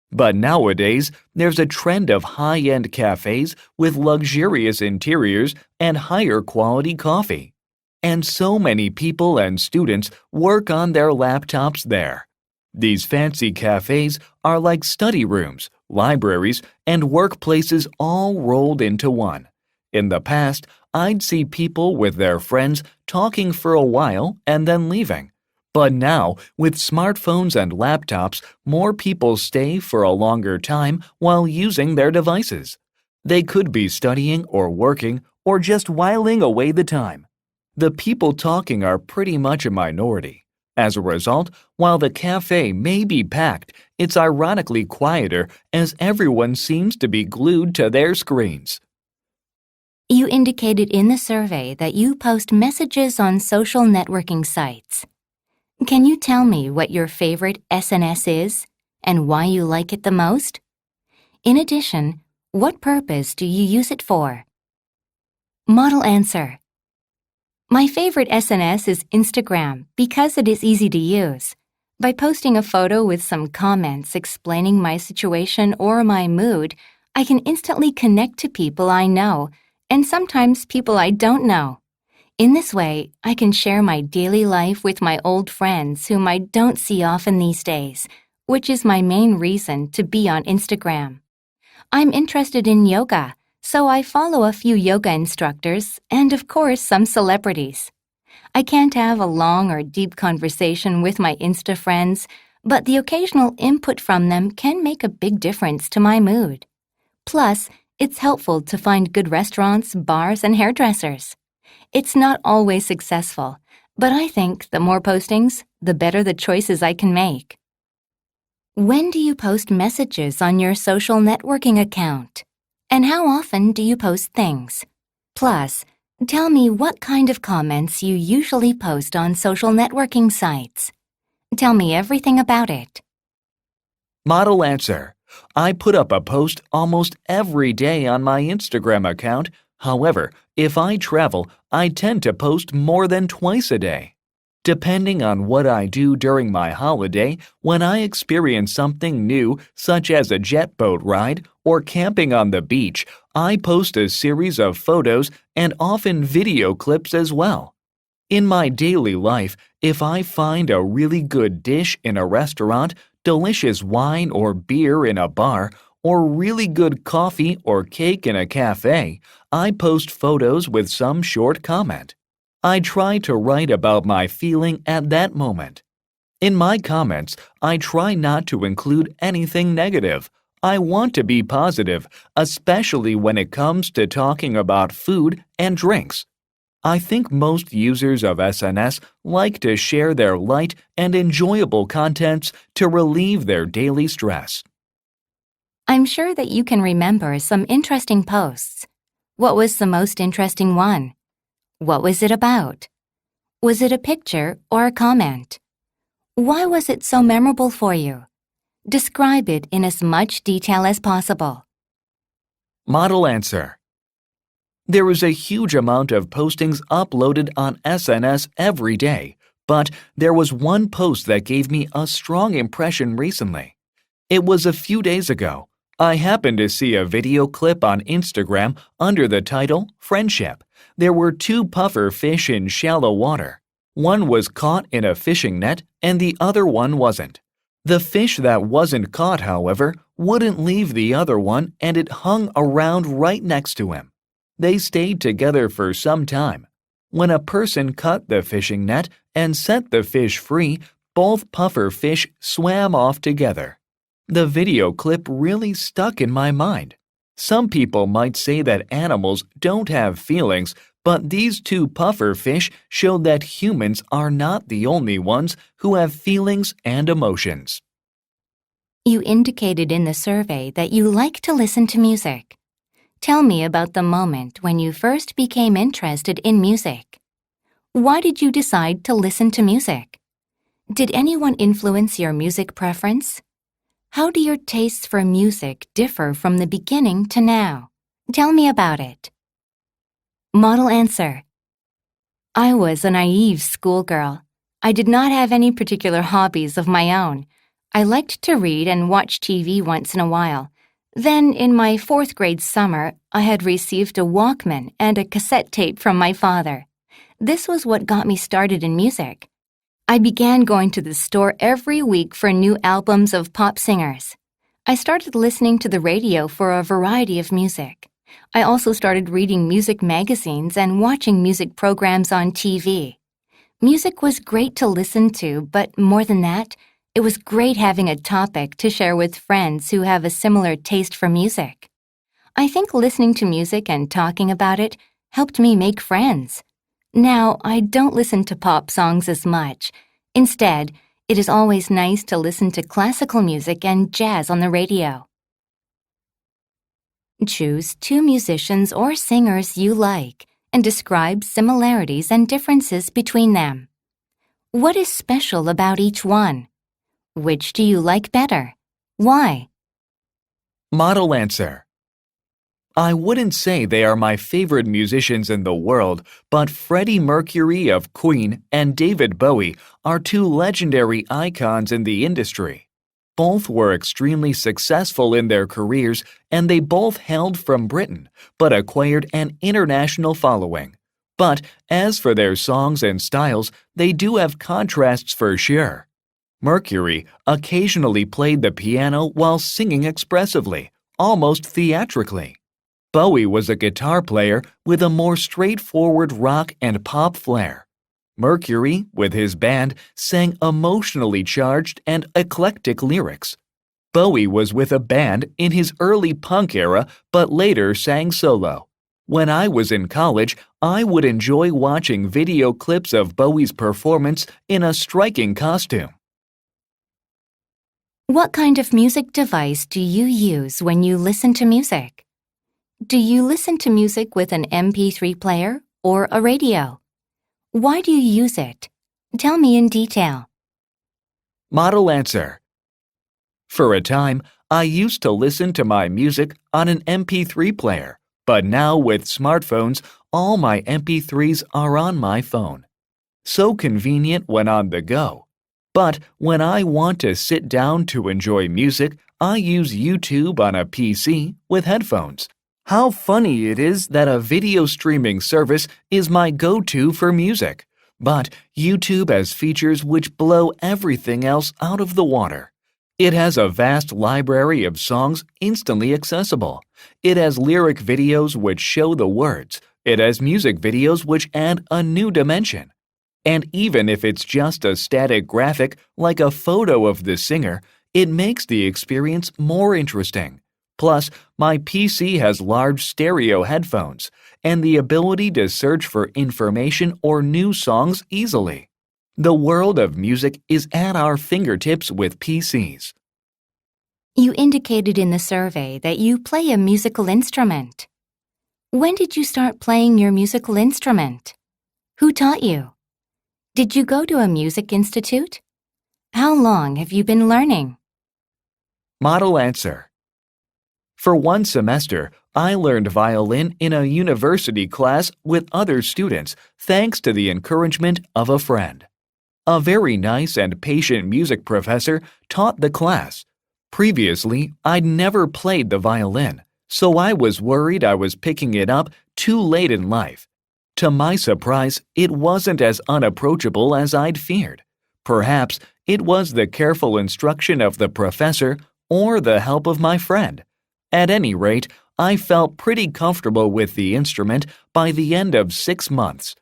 But nowadays, there's a trend of high-end cafes with luxurious interiors and higher quality coffee. And so many people and students work on their laptops there. These fancy cafes are like study rooms, libraries, and workplaces all rolled into one. In the past, I'd see people with their friends talking for a while and then leaving. But now, with smartphones and laptops, more people stay for a longer time while using their devices. They could be studying or working or just whiling away the time. The people talking are pretty much a minority. As a result, while the cafe may be packed, it's ironically quieter as everyone seems to be glued to their screens. You indicated in the survey that you post messages on social networking sites. Can you tell me what your favorite SNS is and why you like it the most? In addition, what purpose do you use it for? Model answer. My favorite SNS is Instagram because it is easy to use. By posting a photo with some comments explaining my situation or my mood, I can instantly connect to people I know and sometimes people I don't know. In this way, I can share my daily life with my old friends whom I don't see often these days, which is my main reason to be on Instagram. I'm interested in yoga, so I follow a few yoga instructors and, of course, some celebrities. I can't have a long or deep conversation with my Insta friends, but the occasional input from them can make a big difference to my mood. Plus, it's helpful to find good restaurants, bars, and hairdressers. It's not always successful, but I think the more postings, the better the choices I can make. When do you post messages on your social networking account? And how often do you post things? Plus, tell me what kind of comments you usually post on social networking sites. Tell me everything about it. Model answer. I put up a post almost every day on my Instagram account. However, if I travel, I tend to post more than twice a day. Depending on what I do during my holiday, when I experience something new, such as a jet boat ride or camping on the beach, I post a series of photos and often video clips as well. In my daily life, if I find a really good dish in a restaurant, delicious wine or beer in a bar, or really good coffee or cake in a cafe, I post photos with some short comment. I try to write about my feeling at that moment. In my comments, I try not to include anything negative. I want to be positive, especially when it comes to talking about food and drinks. I think most users of SNS like to share their light and enjoyable contents to relieve their daily stress. I'm sure that you can remember some interesting posts. What was the most interesting one? What was it about? Was it a picture or a comment? Why was it so memorable for you? Describe it in as much detail as possible. Model answer. There is a huge amount of postings uploaded on SNS every day, but there was one post that gave me a strong impression recently. It was a few days ago. I happened to see a video clip on Instagram under the title Friendship. There were two puffer fish in shallow water. One was caught in a fishing net and the other one wasn't. The fish that wasn't caught, however, wouldn't leave the other one and it hung around right next to him. They stayed together for some time. When a person cut the fishing net and set the fish free, both puffer fish swam off together. The video clip really stuck in my mind. Some people might say that animals don't have feelings, but these two puffer fish showed that humans are not the only ones who have feelings and emotions. You indicated in the survey that you like to listen to music. Tell me about the moment when you first became interested in music. Why did you decide to listen to music? Did anyone influence your music preference? How do your tastes for music differ from the beginning to now? Tell me about it. Model answer. I was a naive schoolgirl. I did not have any particular hobbies of my own. I liked to read and watch TV once in a while. Then, in my 4th grade summer, I had received a Walkman and a cassette tape from my father. This was what got me started in music. I began going to the store every week for new albums of pop singers. I started listening to the radio for a variety of music. I also started reading music magazines and watching music programs on TV. Music was great to listen to, but more than that, it was great having a topic to share with friends who have a similar taste for music. I think listening to music and talking about it helped me make friends. Now, I don't listen to pop songs as much. Instead, it is always nice to listen to classical music and jazz on the radio. Choose 2 musicians or singers you like and describe similarities and differences between them. What is special about each one? Which do you like better? Why? Model answer. I wouldn't say they are my favorite musicians in the world, but Freddie Mercury of Queen and David Bowie are 2 legendary icons in the industry. Both were extremely successful in their careers and they both hailed from Britain, but acquired an international following. But as for their songs and styles, they do have contrasts for sure. Mercury occasionally played the piano while singing expressively, almost theatrically. Bowie was a guitar player with a more straightforward rock and pop flair. Mercury, with his band, sang emotionally charged and eclectic lyrics. Bowie was with a band in his early punk era but later sang solo. When I was in college, I would enjoy watching video clips of Bowie's performance in a striking costume. What kind of music device do you use when you listen to music? Do you listen to music with an MP3 player or a radio? Why do you use it? Tell me in detail. Model answer. For a time, I used to listen to my music on an MP3 player, but now with smartphones, all my MP3s are on my phone. So convenient when on the go. But when I want to sit down to enjoy music, I use YouTube on a PC with headphones. How funny it is that a video streaming service is my go-to for music. But YouTube has features which blow everything else out of the water. It has a vast library of songs instantly accessible. It has lyric videos which show the words. It has music videos which add a new dimension. And even if it's just a static graphic like a photo of the singer, it makes the experience more interesting. Plus, my PC has large stereo headphones and the ability to search for information or new songs easily. The world of music is at our fingertips with PCs. You indicated in the survey that you play a musical instrument. When did you start playing your musical instrument? Who taught you? Did you go to a music institute? How long have you been learning? Model answer. For one semester, I learned violin in a university class with other students thanks to the encouragement of a friend. A very nice and patient music professor taught the class. Previously, I'd never played the violin, so I was worried I was picking it up too late in life. To my surprise, it wasn't as unapproachable as I'd feared. Perhaps it was the careful instruction of the professor or the help of my friend. At any rate, I felt pretty comfortable with the instrument by the end of 6 months.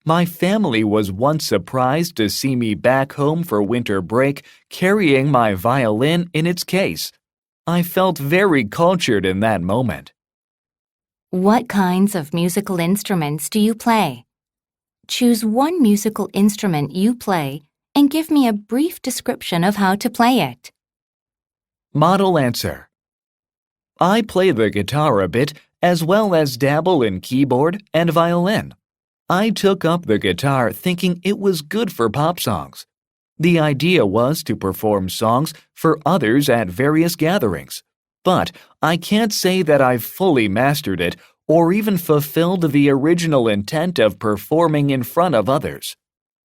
My family was once surprised to see me back home for winter break carrying my violin in its case. I felt very cultured in that moment. What kinds of musical instruments do you play? Choose one musical instrument you play and give me a brief description of how to play it. Model answer. I play the guitar a bit as well as dabble in keyboard and violin. I took up the guitar thinking it was good for pop songs. The idea was to perform songs for others at various gatherings. But I can't say that I've fully mastered it or even fulfilled the original intent of performing in front of others.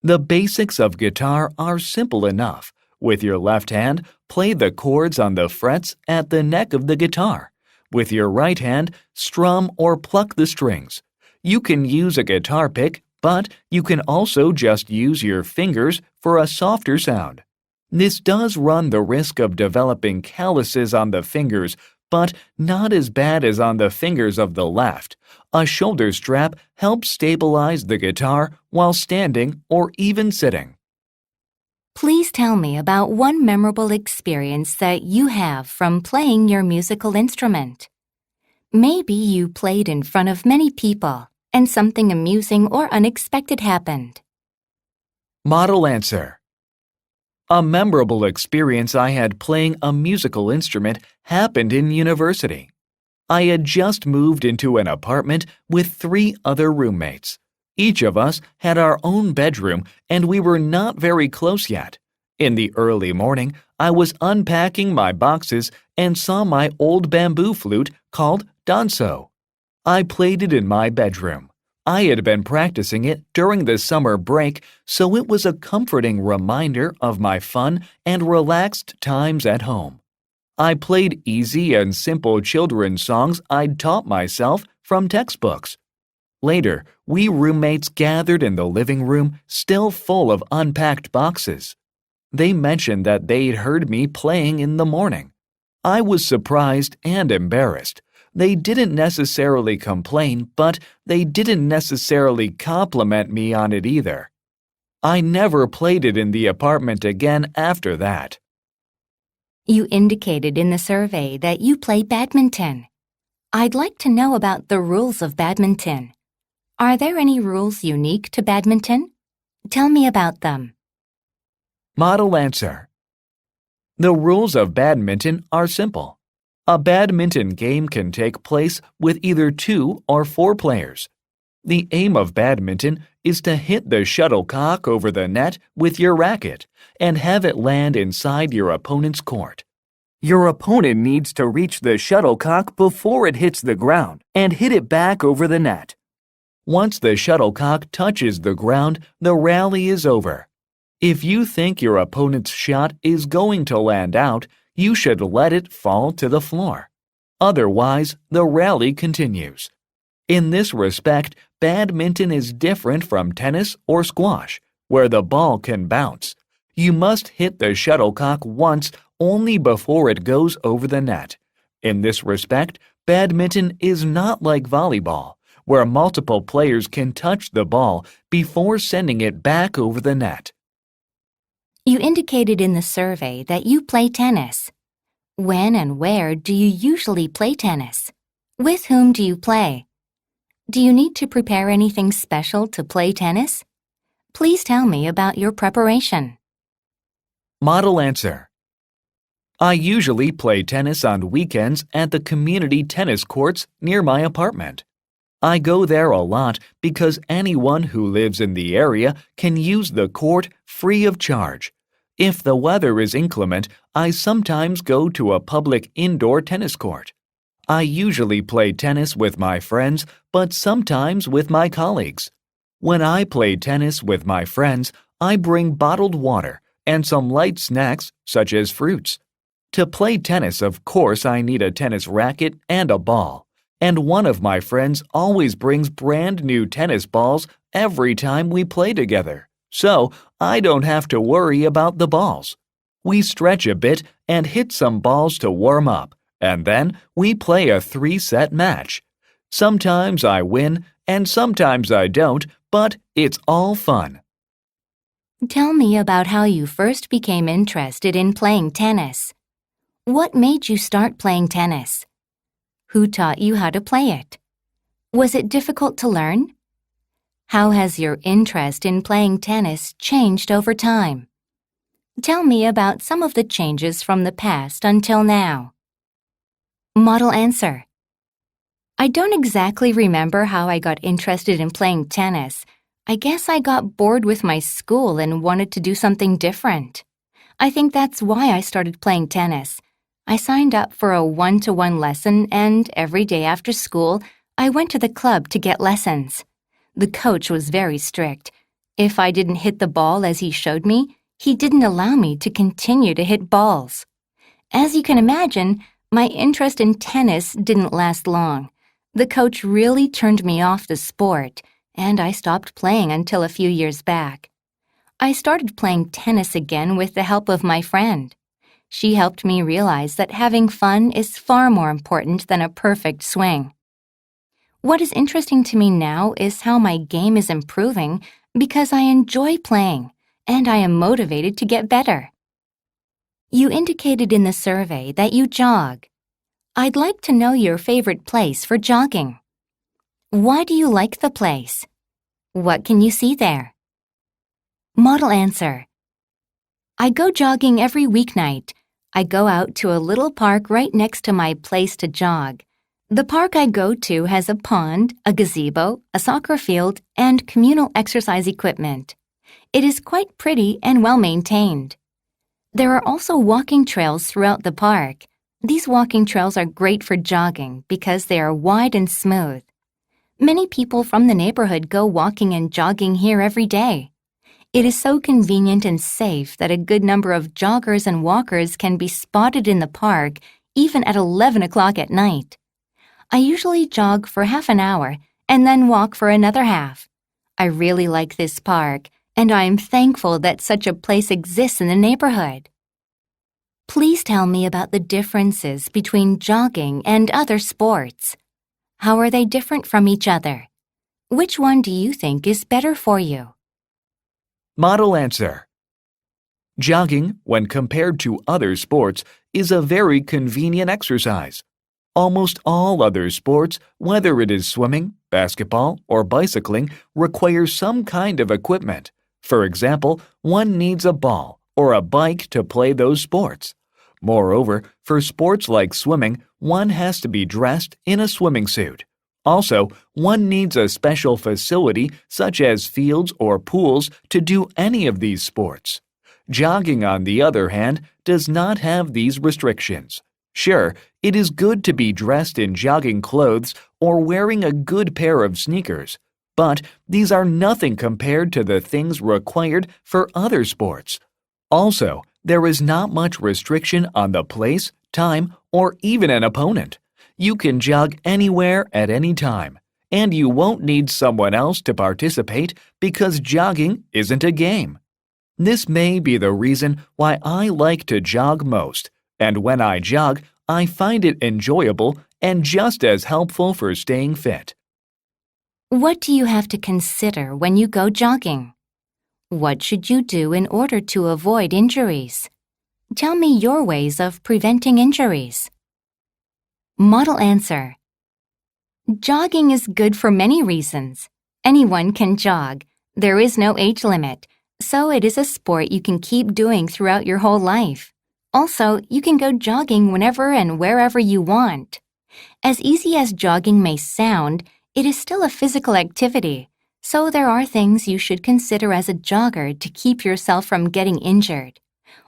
The basics of guitar are simple enough. With your left hand, play the chords on the frets at the neck of the guitar. With your right hand, strum or pluck the strings. You can use a guitar pick, but you can also just use your fingers for a softer sound. This does run the risk of developing calluses on the fingers, but not as bad as on the fingers of the left. A shoulder strap helps stabilize the guitar while standing or even sitting. Please tell me about one memorable experience that you have from playing your musical instrument. Maybe you played in front of many people and something amusing or unexpected happened. Model answer. A memorable experience I had playing a musical instrument happened in university. I had just moved into an apartment with 3 other roommates. Each of us had our own bedroom and we were not very close yet. In the early morning, I was unpacking my boxes and saw my old bamboo flute called danso. I played it in my bedroom. I had been practicing it during the summer break, so it was a comforting reminder of my fun and relaxed times at home. I played easy and simple children's songs I'd taught myself from textbooks. Later, we roommates gathered in the living room, still full of unpacked boxes. They mentioned that they'd heard me playing in the morning. I was surprised and embarrassed. They didn't necessarily complain, but they didn't necessarily compliment me on it either. I never played it in the apartment again after that. You indicated in the survey that you play badminton. I'd like to know about the rules of badminton. Are there any rules unique to badminton? Tell me about them. Model answer. The rules of badminton are simple. A badminton game can take place with either 2 or 4 players. The aim of badminton is to hit the shuttlecock over the net with your racket and have it land inside your opponent's court. Your opponent needs to reach the shuttlecock before it hits the ground and hit it back over the net. Once the shuttlecock touches the ground, the rally is over. If you think your opponent's shot is going to land out, you should let it fall to the floor. Otherwise, the rally continues. In this respect, badminton is different from tennis or squash, where the ball can bounce. You must hit the shuttlecock once only before it goes over the net. In this respect, badminton is not like volleyball, where multiple players can touch the ball before sending it back over the net. You indicated in the survey that you play tennis. When and where do you usually play tennis? With whom do you play? Do you need to prepare anything special to play tennis? Please tell me about your preparation. Model answer. I usually play tennis on weekends at the community tennis courts near my apartment. I go there a lot because anyone who lives in the area can use the court free of charge. If the weather is inclement, I sometimes go to a public indoor tennis court. I usually play tennis with my friends, but sometimes with my colleagues. When I play tennis with my friends, I bring bottled water and some light snacks such as fruits. To play tennis, of course, I need a tennis racket and a ball. And one of my friends always brings brand new tennis balls every time we play together. So I don't have to worry about the balls. We stretch a bit and hit some balls to warm up, and then we play a 3-set match. Sometimes I win and sometimes I don't, but it's all fun. Tell me about how you first became interested in playing tennis. What made you start playing tennis? Who taught you how to play it? Was it difficult to learn? How has your interest in playing tennis changed over time? Tell me about some of the changes from the past until now. Model answer. I don't exactly remember how I got interested in playing tennis. I guess I got bored with my school and wanted to do something different. I think that's why I started playing tennis. I signed up for a 1-to-1 lesson, and every day after school, I went to the club to get lessons. The coach was very strict. If I didn't hit the ball as he showed me, he didn't allow me to continue to hit balls. As you can imagine, my interest in tennis didn't last long. The coach really turned me off the sport, and I stopped playing until a few years back. I started playing tennis again with the help of my friend. She helped me realize that having fun is far more important than a perfect swing. What is interesting to me now is how my game is improving because I enjoy playing, and I am motivated to get better. You indicated in the survey that you jog. I'd like to know your favorite place for jogging. Why do you like the place? What can you see there? Model answer. I go jogging every weeknight. I go out to a little park right next to my place to jog. The park I go to has a pond, a gazebo, a soccer field, and communal exercise equipment. It is quite pretty and well maintained. There are also walking trails throughout the park. These walking trails are great for jogging because they are wide and smooth. Many people from the neighborhood go walking and jogging here every day. It is so convenient and safe that a good number of joggers and walkers can be spotted in the park even at 11 o'clock at night. I usually jog for half an hour and then walk for another half. I really like this park, and I am thankful that such a place exists in the neighborhood. Please tell me about the differences between jogging and other sports. How are they different from each other? Which one do you think is better for you? Model answer. Jogging, when compared to other sports, is a very convenient exercise. Almost all other sports, whether it is swimming, basketball, or bicycling, require some kind of equipment. For example, one needs a ball or a bike to play those sports. Moreover, for sports like swimming, one has to be dressed in a swimming suit. Also, one needs a special facility such as fields or pools to do any of these sports. Jogging, on the other hand, does not have these restrictions. Sure, it is good to be dressed in jogging clothes or wearing a good pair of sneakers, But these are nothing compared to the things required for other sports. Also, there is not much restriction on the place, time, or even an opponent. You can jog anywhere at any time, and you won't need someone else to participate because jogging isn't a game. This may be the reason why I like to jog most, and when I jog, I find it enjoyable and just as helpful for staying fit. What do you have to consider when you go jogging? What should you do in order to avoid injuries? Tell me your ways of preventing injuries. Model answer. Jogging is good for many reasons. Anyone can jog. There is no age limit, so it is a sport you can keep doing throughout your whole life. Also, you can go jogging whenever and wherever you want. As easy as jogging may sound, it is still a physical activity, so there are things you should consider as a jogger to keep yourself from getting injured.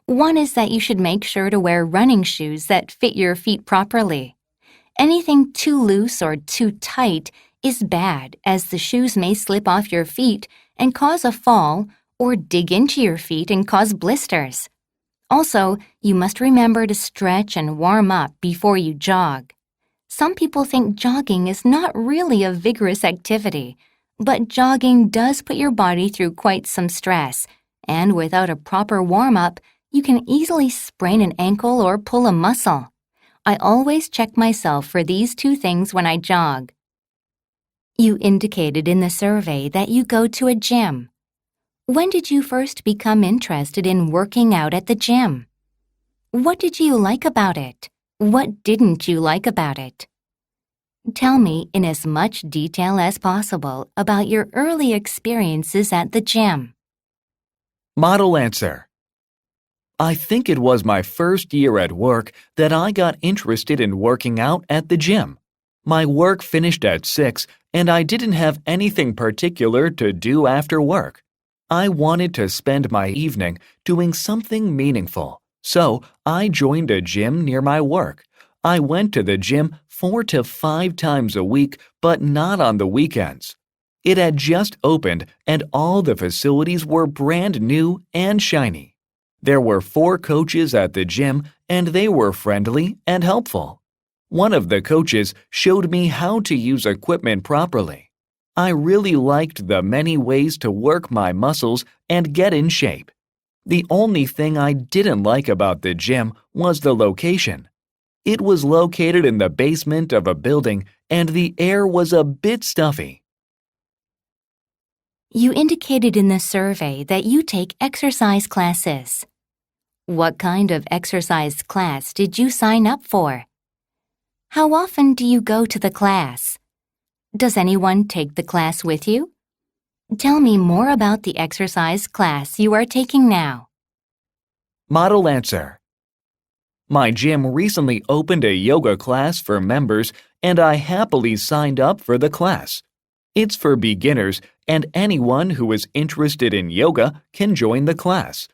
One is that you should make sure to wear running shoes that fit your feet properly. Anything too loose or too tight is bad, as the shoes may slip off your feet and cause a fall or dig into your feet and cause blisters. Also, you must remember to stretch and warm up before you jog. Some people think jogging is not really a vigorous activity, but jogging does put your body through quite some stress, and without a proper warm-up, you can easily sprain an ankle or pull a muscle. I always check myself for these two things when I jog. You indicated in the survey that you go to a gym. When did you first become interested in working out at the gym? What did you like about it? What didn't you like about it? Tell me in as much detail as possible about your early experiences at the gym. Model answer. I think it was my first year at work that I got interested in working out at the gym. My work finished at 6 and I didn't have anything particular to do after work. I wanted to spend my evening doing something meaningful, so I joined a gym near my work. I went to the gym 4 to 5 times a week, but not on the weekends. It had just opened and all the facilities were brand new and shiny. There were 4 coaches at the gym and they were friendly and helpful. One of the coaches showed me how to use equipment properly. I really liked the many ways to work my muscles and get in shape. The only thing I didn't like about the gym was the location. It was located in the basement of a building and the air was a bit stuffy. You indicated in the survey that you take exercise classes. What kind of exercise class did you sign up for? How often do you go to the class? Does anyone take the class with you? Tell me more about the exercise class you are taking now. Model answer. My gym recently opened a yoga class for members and I happily signed up for the class. It's for beginners and anyone who is interested in yoga can join the class.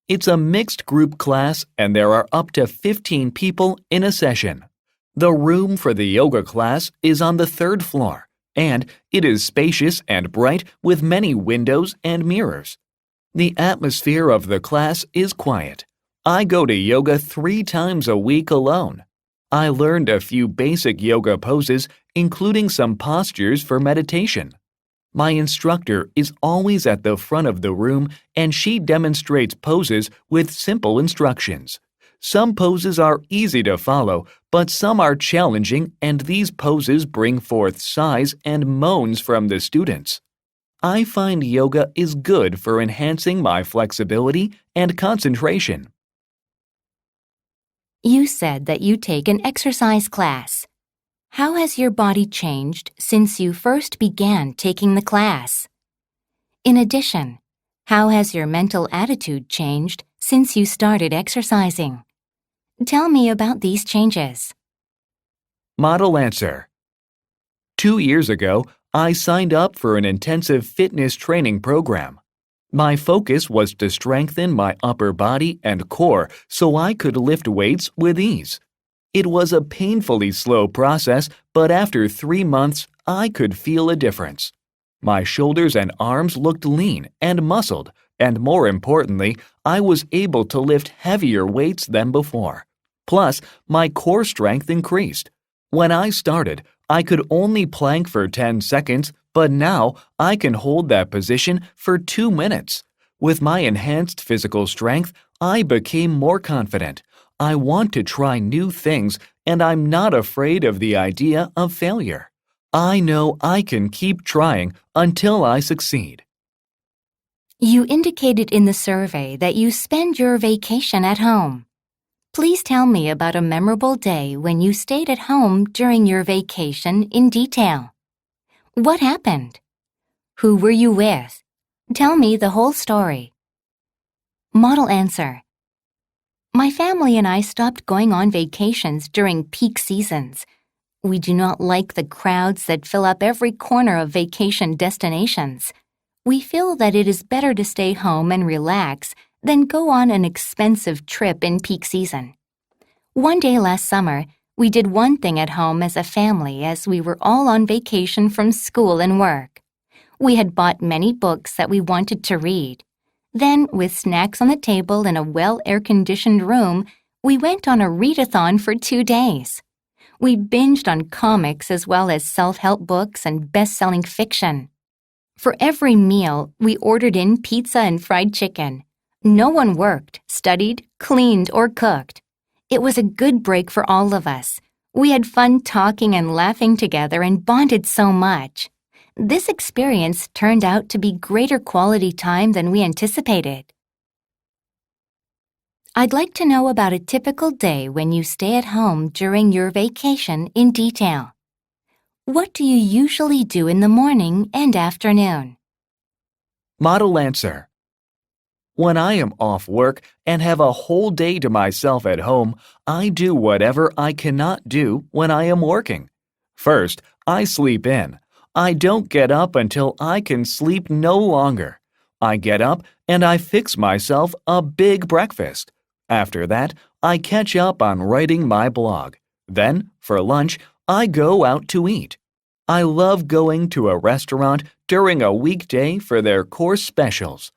It's a mixed group class and there are up to 15 people in a session. The room for the yoga class is on the 3rd floor, and it is spacious and bright with many windows and mirrors. The atmosphere of the class is quiet. I go to yoga 3 times a week alone. I learned a few basic yoga poses, including some postures for meditation. My instructor is always at the front of the room and she demonstrates poses with simple instructions. Some poses are easy to follow, but some are challenging and these poses bring forth sighs and moans from the students. I find yoga is good for enhancing my flexibility and concentration. You said that you take an exercise class. How has your body changed since you first began taking the class? In addition, how has your mental attitude changed since you started exercising? Tell me about these changes. Model answer. 2 years ago, I signed up for an intensive fitness training program. My focus was to strengthen my upper body and core so I could lift weights with ease. It was a painfully slow process, but after 3 months, I could feel a difference. My shoulders and arms looked lean and muscled, and more importantly, I was able to lift heavier weights than before. Plus, my core strength increased. When I started, I could only plank for 10 seconds, but now I can hold that position for 2 minutes. With my enhanced physical strength, I became more confident. I want to try new things, and I'm not afraid of the idea of failure. I know I can keep trying until I succeed. You indicated in the survey that you spend your vacation at home. Please tell me about a memorable day when you stayed at home during your vacation in detail. What happened? Who were you with? Tell me the whole story. Model answer. My family and I stopped going on vacations during peak seasons. We do not like the crowds that fill up every corner of vacation destinations. We feel that it is better to stay home and relax than go on an expensive trip in peak season. One day last summer, we did one thing at home as a family as we were all on vacation from school and work. We had bought many books that we wanted to read. Then, with snacks on the table in a well-air-conditioned room, we went on a readathon for 2 days. We binged on comics as well as self-help books and best-selling fiction. For every meal, we ordered in pizza and fried chicken. No one worked, studied, cleaned, or cooked. It was a good break for all of us. We had fun talking and laughing together and bonded so much. This experience turned out to be greater quality time than we anticipated. I'd like to know about a typical day when you stay at home during your vacation in detail. What do you usually do in the morning and afternoon? Model answer. When I am off work and have a whole day to myself at home, I do whatever I cannot do when I am working. First, I sleep in. I don't get up until I can sleep no longer. I get up and I fix myself a big breakfast. After that, I catch up on writing my blog. Then, for lunch, I go out to eat. I love going to a restaurant during a weekday for their course specials.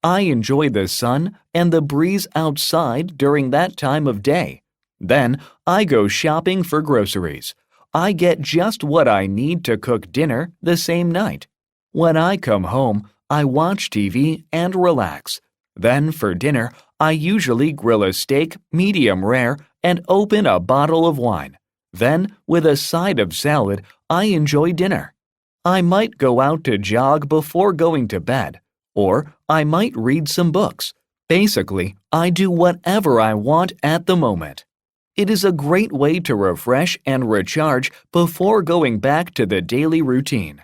I enjoy the sun and the breeze outside during that time of day. Then, I go shopping for groceries. I get just what I need to cook dinner the same night. When I come home, I watch TV and relax. Then, for dinner, I usually grill a steak medium rare and open a bottle of wine. Then, with a side of salad, I enjoy dinner. I might go out to jog before going to bed, or I might read some books. Basically, I do whatever I want at the moment. It is a great way to refresh and recharge before going back to the daily routine.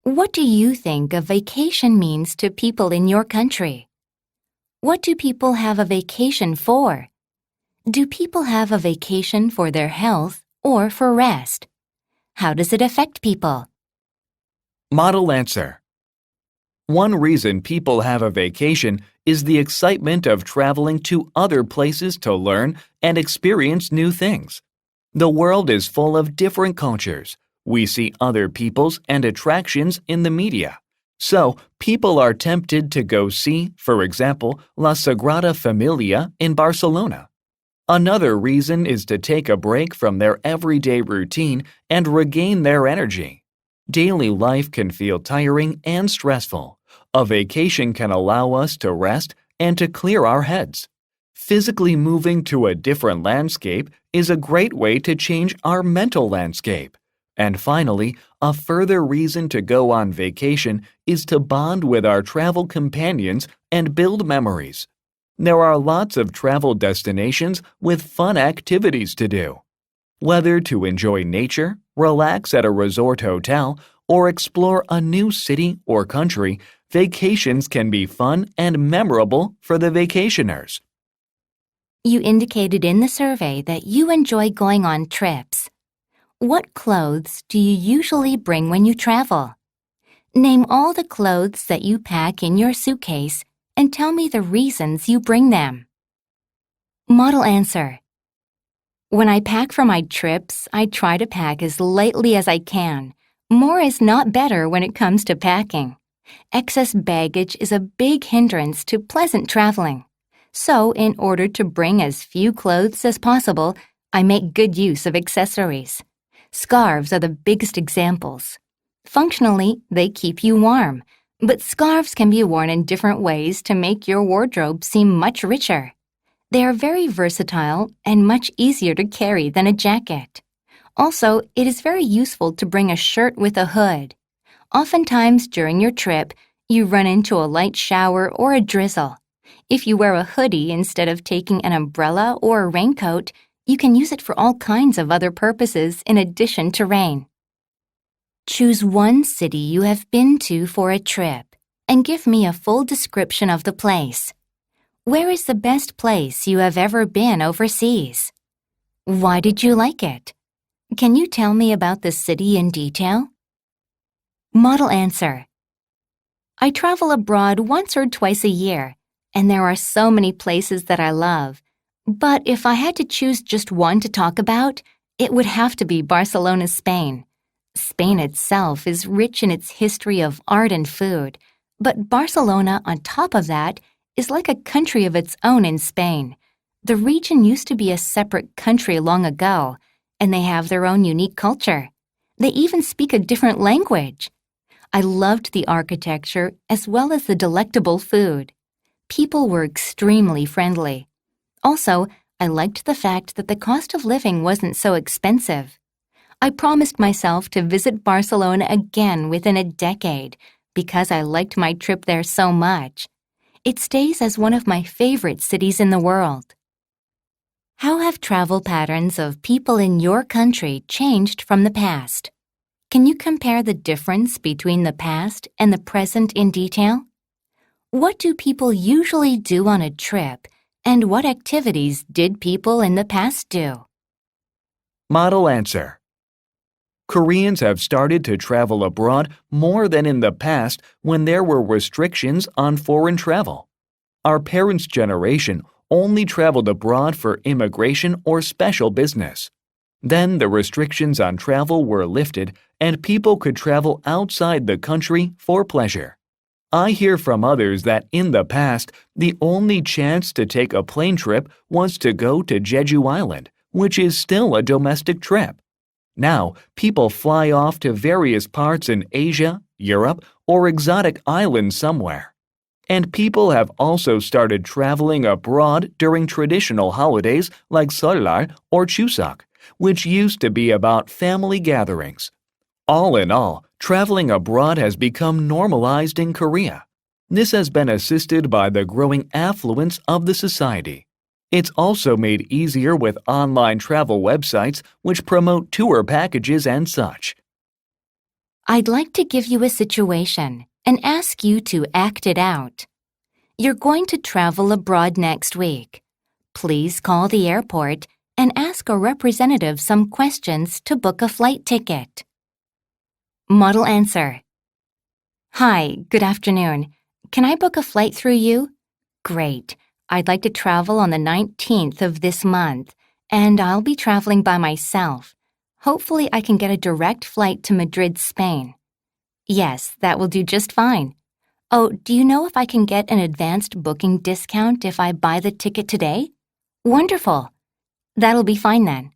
What do you think a vacation means to people in your country? What do people have a vacation for? Do people have a vacation for their health or for rest? How does it affect people? Model answer. One reason people have a vacation is the excitement of traveling to other places to learn and experience new things. The world is full of different cultures. We see other peoples and attractions in the media. So, people are tempted to go see, for example, La Sagrada Familia in Barcelona. Another reason is to take a break from their everyday routine and regain their energy. Daily life can feel tiring and stressful. A vacation can allow us to rest and to clear our heads. Physically moving to a different landscape is a great way to change our mental landscape. And finally, a further reason to go on vacation is to bond with our travel companions and build memories. There are lots of travel destinations with fun activities to do. Whether to enjoy nature, relax at a resort hotel, or explore a new city or country, vacations can be fun and memorable for the vacationers. You indicated in the survey that you enjoy going on trips. What clothes do you usually bring when you travel? Name all the clothes that you pack in your suitcase and tell me the reasons you bring them. Model answer. When I pack for my trips, I try to pack as lightly as I can. More is not better when it comes to packing. Excess baggage is a big hindrance to pleasant traveling. So, in order to bring as few clothes as possible, I make good use of accessories. Scarves are the biggest examples. Functionally, they keep you warm, but scarves can be worn in different ways to make your wardrobe seem much richer. They are very versatile and much easier to carry than a jacket. Also, it is very useful to bring a shirt with a hood. Oftentimes during your trip, you run into a light shower or a drizzle. If you wear a hoodie instead of taking an umbrella or a raincoat, you can use it for all kinds of other purposes in addition to rain. Choose one city you have been to for a trip and give me a full description of the place. Where is the best place you have ever been overseas? Why did you like it? Can you tell me about the city in detail? Model answer. I travel abroad once or twice a year, and there are so many places that I love. But if I had to choose just one to talk about, it would have to be Barcelona, Spain. Spain itself is rich in its history of art and food, but Barcelona, on top of that, is like a country of its own in Spain. The region used to be a separate country long ago, and they have their own unique culture. They even speak a different language. I loved the architecture as well as the delectable food. People were extremely friendly. Also, I liked the fact that the cost of living wasn't so expensive. I promised myself to visit Barcelona again within a decade because I liked my trip there so much. It stays as one of my favorite cities in the world. How have travel patterns of people in your country changed from the past? Can you compare the difference between the past and the present in detail? What do people usually do on a trip, and what activities did people in the past do? Model answer. Koreans have started to travel abroad more than in the past when there were restrictions on foreign travel. Our parents' generation only traveled abroad for immigration or special business. Then the restrictions on travel were lifted and people could travel outside the country for pleasure. I hear from others that in the past, the only chance to take a plane trip was to go to Jeju Island, which is still a domestic trip. Now, people fly off to various parts in Asia, Europe, or exotic islands somewhere. And people have also started traveling abroad during traditional holidays like Seollal or Chuseok, which used to be about family gatherings. All in all, traveling abroad has become normalized in Korea. This has been assisted by the growing affluence of the society. It's also made easier with online travel websites which promote tour packages and such. I'd like to give you a situation and ask you to act it out. You're going to travel abroad next week. Please call the airport and ask a representative some questions to book a flight ticket. Model answer. Hi, good afternoon. Can I book a flight through you? Great. I'd like to travel on the 19th of this month, and I'll be traveling by myself. Hopefully I can get a direct flight to Madrid, Spain. Yes, that will do just fine. Oh, do you know if I can get an advanced booking discount if I buy the ticket today? Wonderful. That'll be fine then.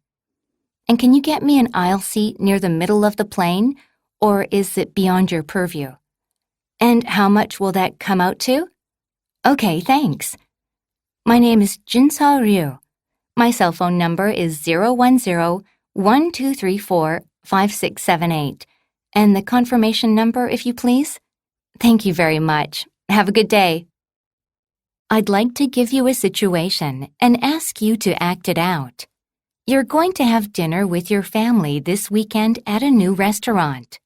And can you get me an aisle seat near the middle of the plane, or is it beyond your purview? And how much will that come out to? Okay, thanks. My name is Jinseo Ryu. My cell phone number is 010-1234-5678. And the confirmation number, if you please? Thank you very much. Have a good day. I'd like to give you a situation and ask you to act it out. You're going to have dinner with your family this weekend at a new restaurant.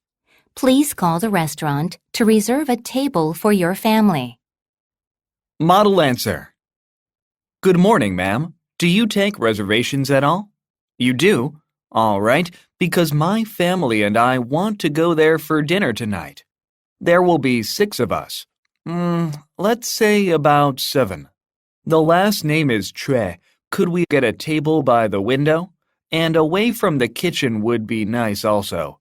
Please call the restaurant to reserve a table for your family. Model answer. Good morning, ma'am. Do you take reservations at all? You do? All right, because my family and I want to go there for dinner tonight. There will be 6 of us. Let's say about 7. The last name is Chue. Could we get a table by the window? And away from the kitchen would be nice also.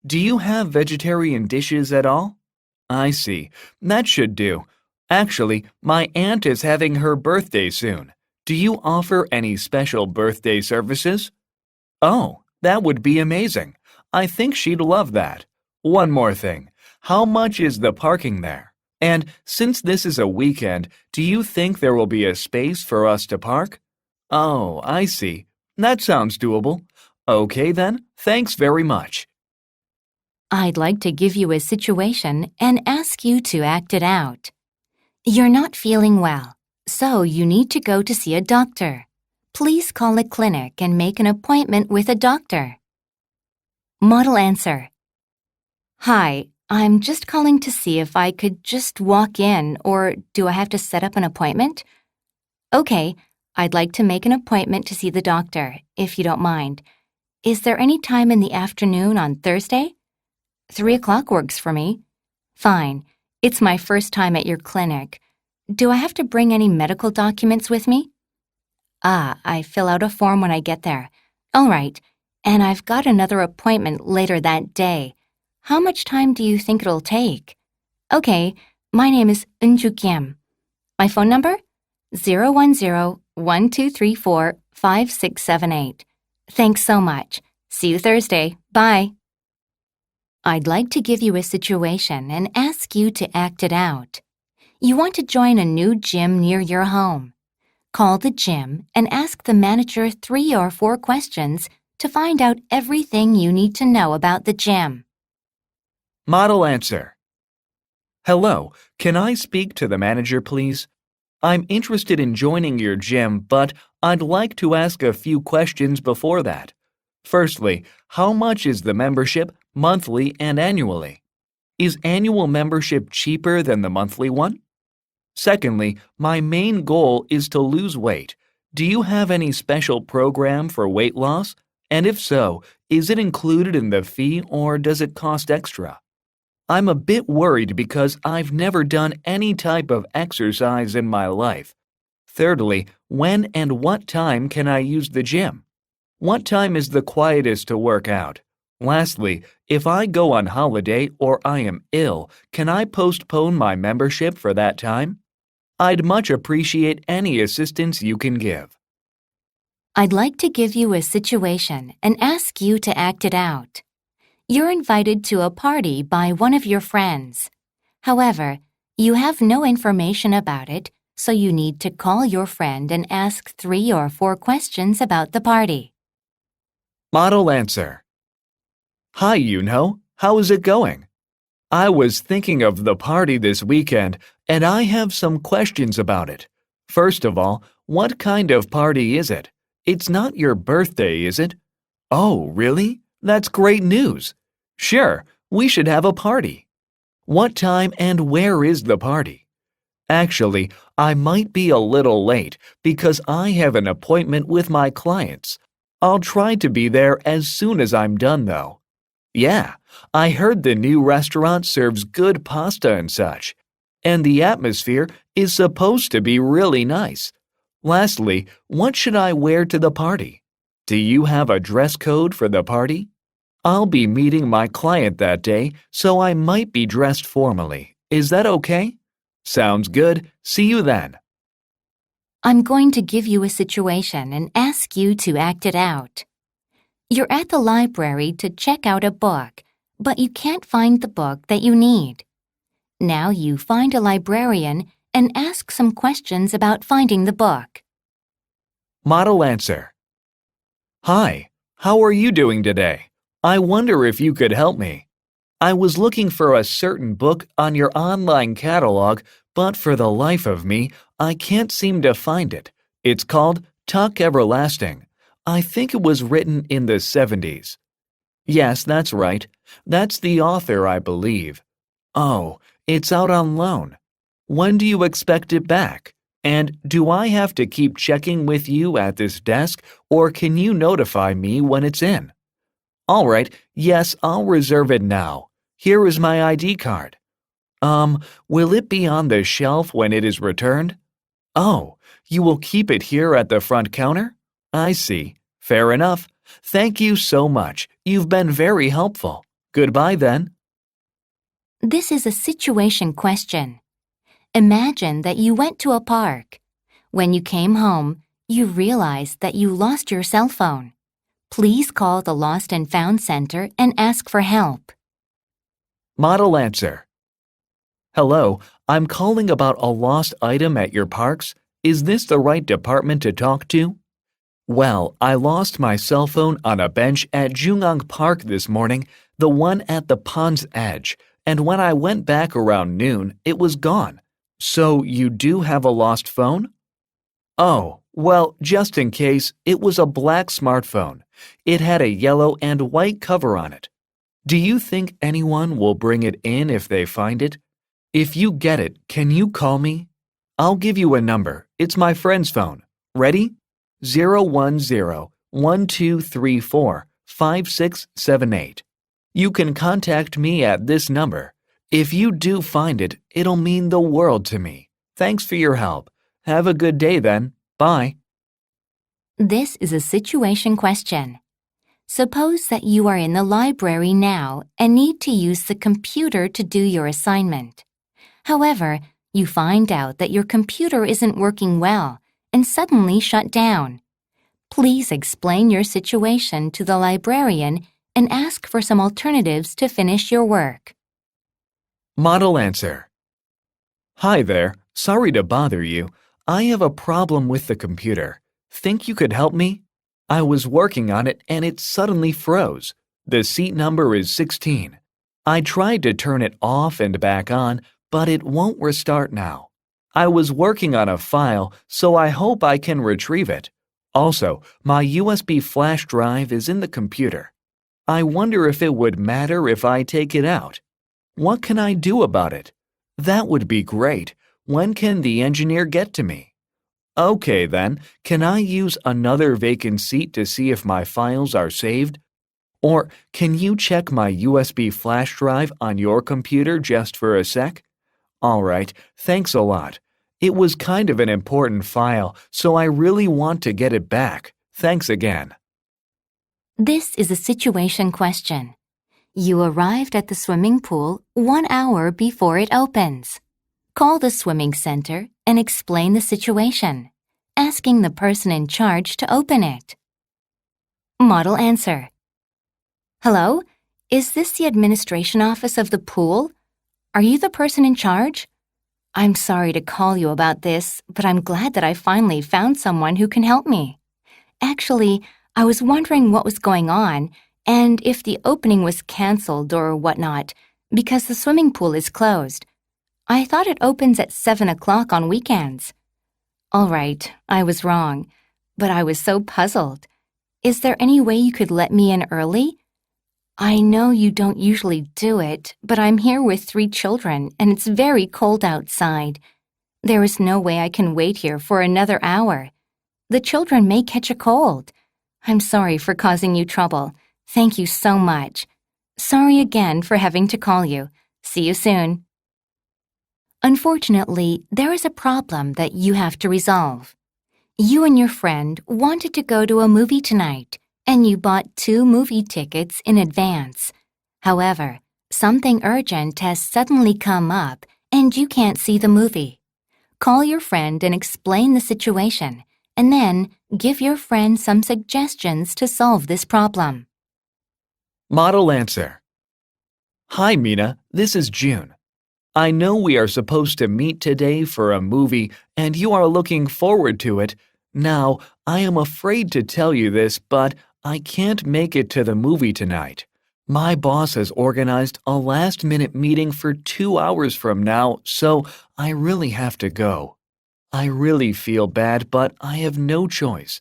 Do you have vegetarian dishes at all? I see. That should do. Actually, my aunt is having her birthday soon. Do you offer any special birthday services? Oh, that would be amazing. I think she'd love that. One more thing. How much is the parking there? And since this is a weekend, do you think there will be a space for us to park? Oh, I see. That sounds doable. Okay then, thanks very much. I'd like to give you a situation and ask you to act it out. You're not feeling well, so you need to go to see a doctor. Please call a clinic and make an appointment with a doctor. Model answer. Hi, I'm just calling to see if I could just walk in, or do I have to set up an appointment? Okay, I'd like to make an appointment to see the doctor, if you don't mind. Is there any time in the afternoon on Thursday? 3 o'clock works for me. Fine. It's my first time at your clinic. Do I have to bring any medical documents with me? I fill out a form when I get there. All right. And I've got another appointment later that day. How much time do you think it'll take? Okay, my name is Eunju Kim. My phone number? 010-1234-5678. Thanks so much. See you Thursday. Bye. I'd like to give you a situation and ask you to act it out. You want to join a new gym near your home. Call the gym and ask the manager 3 or 4 questions to find out everything you need to know about the gym. Model answer. Hello, can I speak to the manager, please? I'm interested in joining your gym, but I'd like to ask a few questions before that. Firstly, how much is the membership, monthly and annually? Is annual membership cheaper than the monthly one? Secondly, my main goal is to lose weight. Do you have any special program for weight loss? And if so, is it included in the fee or does it cost extra? I'm a bit worried because I've never done any type of exercise in my life. Thirdly, when and what time can I use the gym? What time is the quietest to work out? Lastly, if I go on holiday or I am ill, can I postpone my membership for that time? I'd much appreciate any assistance you can give. I'd like to give you a situation and ask you to act it out. You're invited to a party by one of your friends. However, you have no information about it, so you need to call your friend and ask 3 or 4 questions about the party. Model answer. Hi, Yunho. How is it going? I was thinking of the party this weekend, and I have some questions about it. First of all, what kind of party is it? It's not your birthday, is it? Oh, really? That's great news. Sure, we should have a party. What time and where is the party? Actually, I might be a little late because I have an appointment with my clients. I'll try to be there as soon as I'm done, though. Yeah, I heard the new restaurant serves good pasta and such, and the atmosphere is supposed to be really nice. Lastly, what should I wear to the party? Do you have a dress code for the party? I'll be meeting my client that day, so I might be dressed formally. Is that okay? Sounds good. See you then. I'm going to give you a situation and ask you to act it out. You're at the library to check out a book, but you can't find the book that you need. Now you find a librarian and ask some questions about finding the book. Model answer. Hi, how are you doing today? I wonder if you could help me. I was looking for a certain book on your online catalog, but for the life of me, I can't seem to find it. It's called Tuck Everlasting. I think it was written in the 70s. Yes, that's right. That's the author, I believe. Oh, it's out on loan. When do you expect it back? And do I have to keep checking with you at this desk, or can you notify me when it's in? All right, yes, I'll reserve it now. Here is my ID card. Will it be on the shelf when it is returned? Oh, you will keep it here at the front counter? I see. Fair enough. Thank you so much. You've been very helpful. Goodbye then. This is a situation question. Imagine that you went to a park. When you came home, you realized that you lost your cell phone. Please call the Lost and Found Center and ask for help. Model answer. Hello, I'm calling about a lost item at your parks. Is this the right department to talk to? Well, I lost my cell phone on a bench at Jungang Park this morning, the one at the pond's edge, and when I went back around noon, it was gone. So you do have a lost phone? Oh, well, just in case, it was a black smartphone. It had a yellow and white cover on it. Do you think anyone will bring it in if they find it? If you get it, can you call me? I'll give you a number. It's my friend's phone. Ready? 010-1234-5678. You can contact me at this number. If you do find it, it'll mean the world to me. Thanks for your help. Have a good day then. Bye. This is a situation question. Suppose that you are in the library now and need to use the computer to do your assignment. However, you find out that your computer isn't working well and suddenly shut down. Please explain your situation to the librarian and ask for some alternatives to finish your work. Model answer. Hi there. Sorry to bother you. I have a problem with the computer. Think you could help me? I was working on it and it suddenly froze. The seat number is 16. I tried to turn it off and back on, but it won't restart now. I was working on a file, so I hope I can retrieve it. Also, my USB flash drive is in the computer. I wonder if it would matter if I take it out. What can I do about it? That would be great. When can the engineer get to me? Okay then, can I use another vacant seat to see if my files are saved? Or can you check my USB flash drive on your computer just for a sec? All right, thanks a lot. It was kind of an important file, so I really want to get it back. Thanks again. This is a situation question. You arrived at the swimming pool 1 hour before it opens. Call the swimming center and explain the situation, asking the person in charge to open it. Model answer. Hello, is this the administration office of the pool? Are you the person in charge? I'm sorry to call you about this, but I'm glad that I finally found someone who can help me. Actually, I was wondering what was going on and if the opening was canceled or whatnot, because the swimming pool is closed. I thought it opens at 7 o'clock on weekends. All right, I was wrong, but I was so puzzled. Is there any way you could let me in early? I know you don't usually do it, but I'm here with 3 children and it's very cold outside. There is no way I can wait here for another hour. The children may catch a cold. I'm sorry for causing you trouble. Thank you so much. Sorry again for having to call you. See you soon. Unfortunately, there is a problem that you have to resolve. You and your friend wanted to go to a movie tonight, and you bought 2 movie tickets in advance. However, something urgent has suddenly come up, and you can't see the movie. Call your friend and explain the situation, and then give your friend some suggestions to solve this problem. Model answer. Hi, Mina. This is June. I know we are supposed to meet today for a movie, and you are looking forward to it. Now, I am afraid to tell you this, but I can't make it to the movie tonight. My boss has organized a last-minute meeting for 2 hours from now, so I really have to go. I really feel bad, but I have no choice.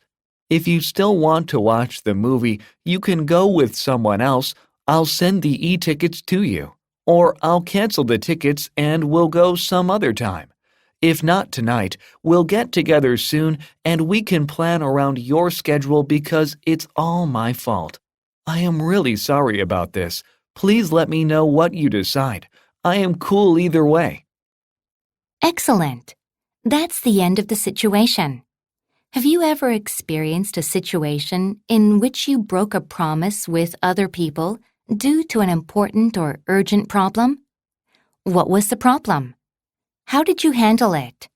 If you still want to watch the movie, you can go with someone else. I'll send the e-tickets to you. Or I'll cancel the tickets and we'll go some other time. If not tonight, we'll get together soon and we can plan around your schedule because it's all my fault. I am really sorry about this. Please let me know what you decide. I am cool either way. Excellent. That's the end of the situation. Have you ever experienced a situation in which you broke a promise with other people, due to an important or urgent problem? What was the problem? How did you handle it?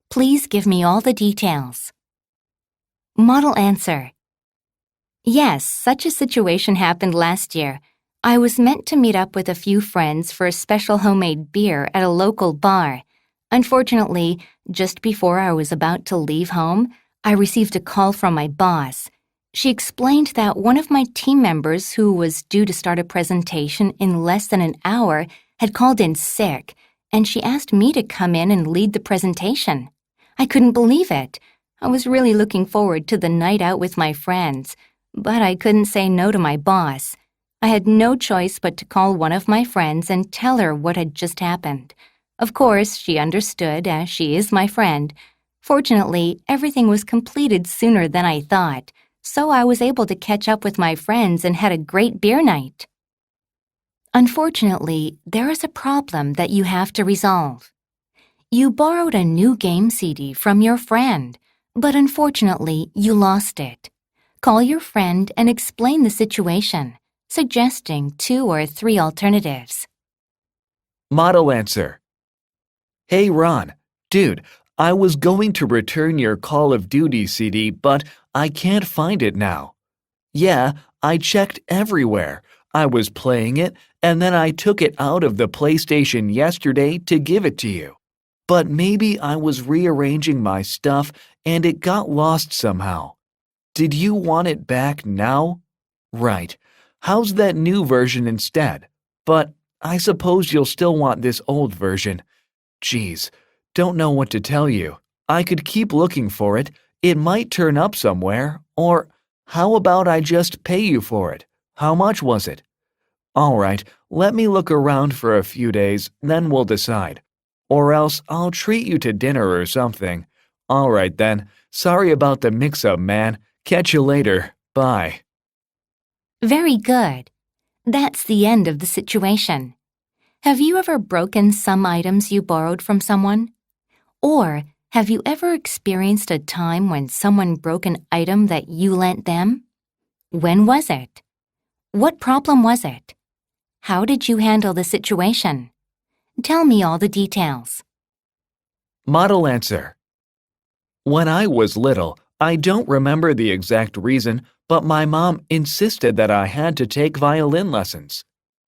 Please give me all the details. Model answer. Yes, such a situation happened last year. I was meant to meet up with a few friends for a special homemade beer at a local bar. Unfortunately, just before I was about to leave home, I received a call from my boss. She explained that one of my team members who was due to start a presentation in less than an hour had called in sick, and she asked me to come in and lead the presentation. I couldn't believe it. I was really looking forward to the night out with my friends, but I couldn't say no to my boss. I had no choice but to call one of my friends and tell her what had just happened. Of course, she understood, as she is my friend. Fortunately, everything was completed sooner than I thought, so I was able to catch up with my friends and had a great beer night. Unfortunately, there is a problem that you have to resolve. You borrowed a new game CD from your friend, but unfortunately, you lost it. Call your friend and explain the situation, suggesting 2 or 3 alternatives. Model answer. Hey Ron, dude, I was going to return your Call of Duty CD, but I can't find it now. Yeah, I checked everywhere. I was playing it, and then I took it out of the PlayStation yesterday to give it to you. But maybe I was rearranging my stuff and it got lost somehow. Did you want it back now? Right. How's that new version instead? But I suppose you'll still want this old version. Geez, don't know what to tell you. I could keep looking for it. It might turn up somewhere. Or how about I just pay you for it? How much was it? All right, let me look around for a few days, then we'll decide. Or else I'll treat you to dinner or something. All right then. Sorry about the mix-up, man. Catch you later. Bye. Very good. That's the end of the situation. Have you ever broken some items you borrowed from someone? Or have you ever experienced a time when someone broke an item that you lent them? When was it? What problem was it? How did you handle the situation? Tell me all the details. Model answer. When I was little, I don't remember the exact reason, but my mom insisted that I had to take violin lessons.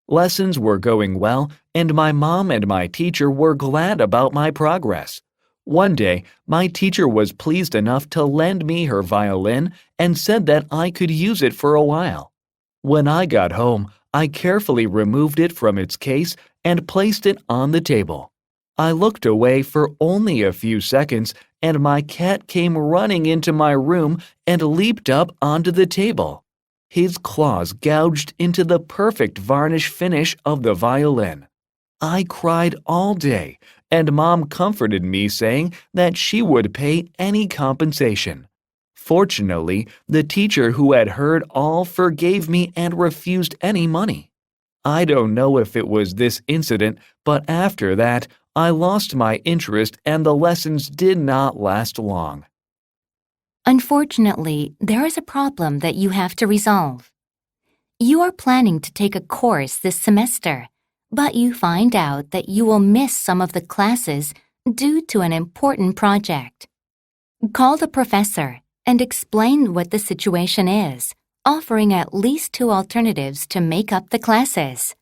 Lessons were going well, and my mom and my teacher were glad about my progress. One day, my teacher was pleased enough to lend me her violin and said that I could use it for a while. When I got home, I carefully removed it from its case and placed it on the table. I looked away for only a few seconds, and my cat came running into my room and leaped up onto the table. His claws gouged into the perfect varnish finish of the violin. I cried all day, and Mom comforted me saying that she would pay any compensation. Fortunately, the teacher who had heard all forgave me and refused any money. I don't know if it was this incident, but after that, I lost my interest and the lessons did not last long. Unfortunately, there is a problem that you have to resolve. You are planning to take a course this semester, but you find out that you will miss some of the classes due to an important project. Call the professor and explain what the situation is, offering at least 2 alternatives to make up the classes.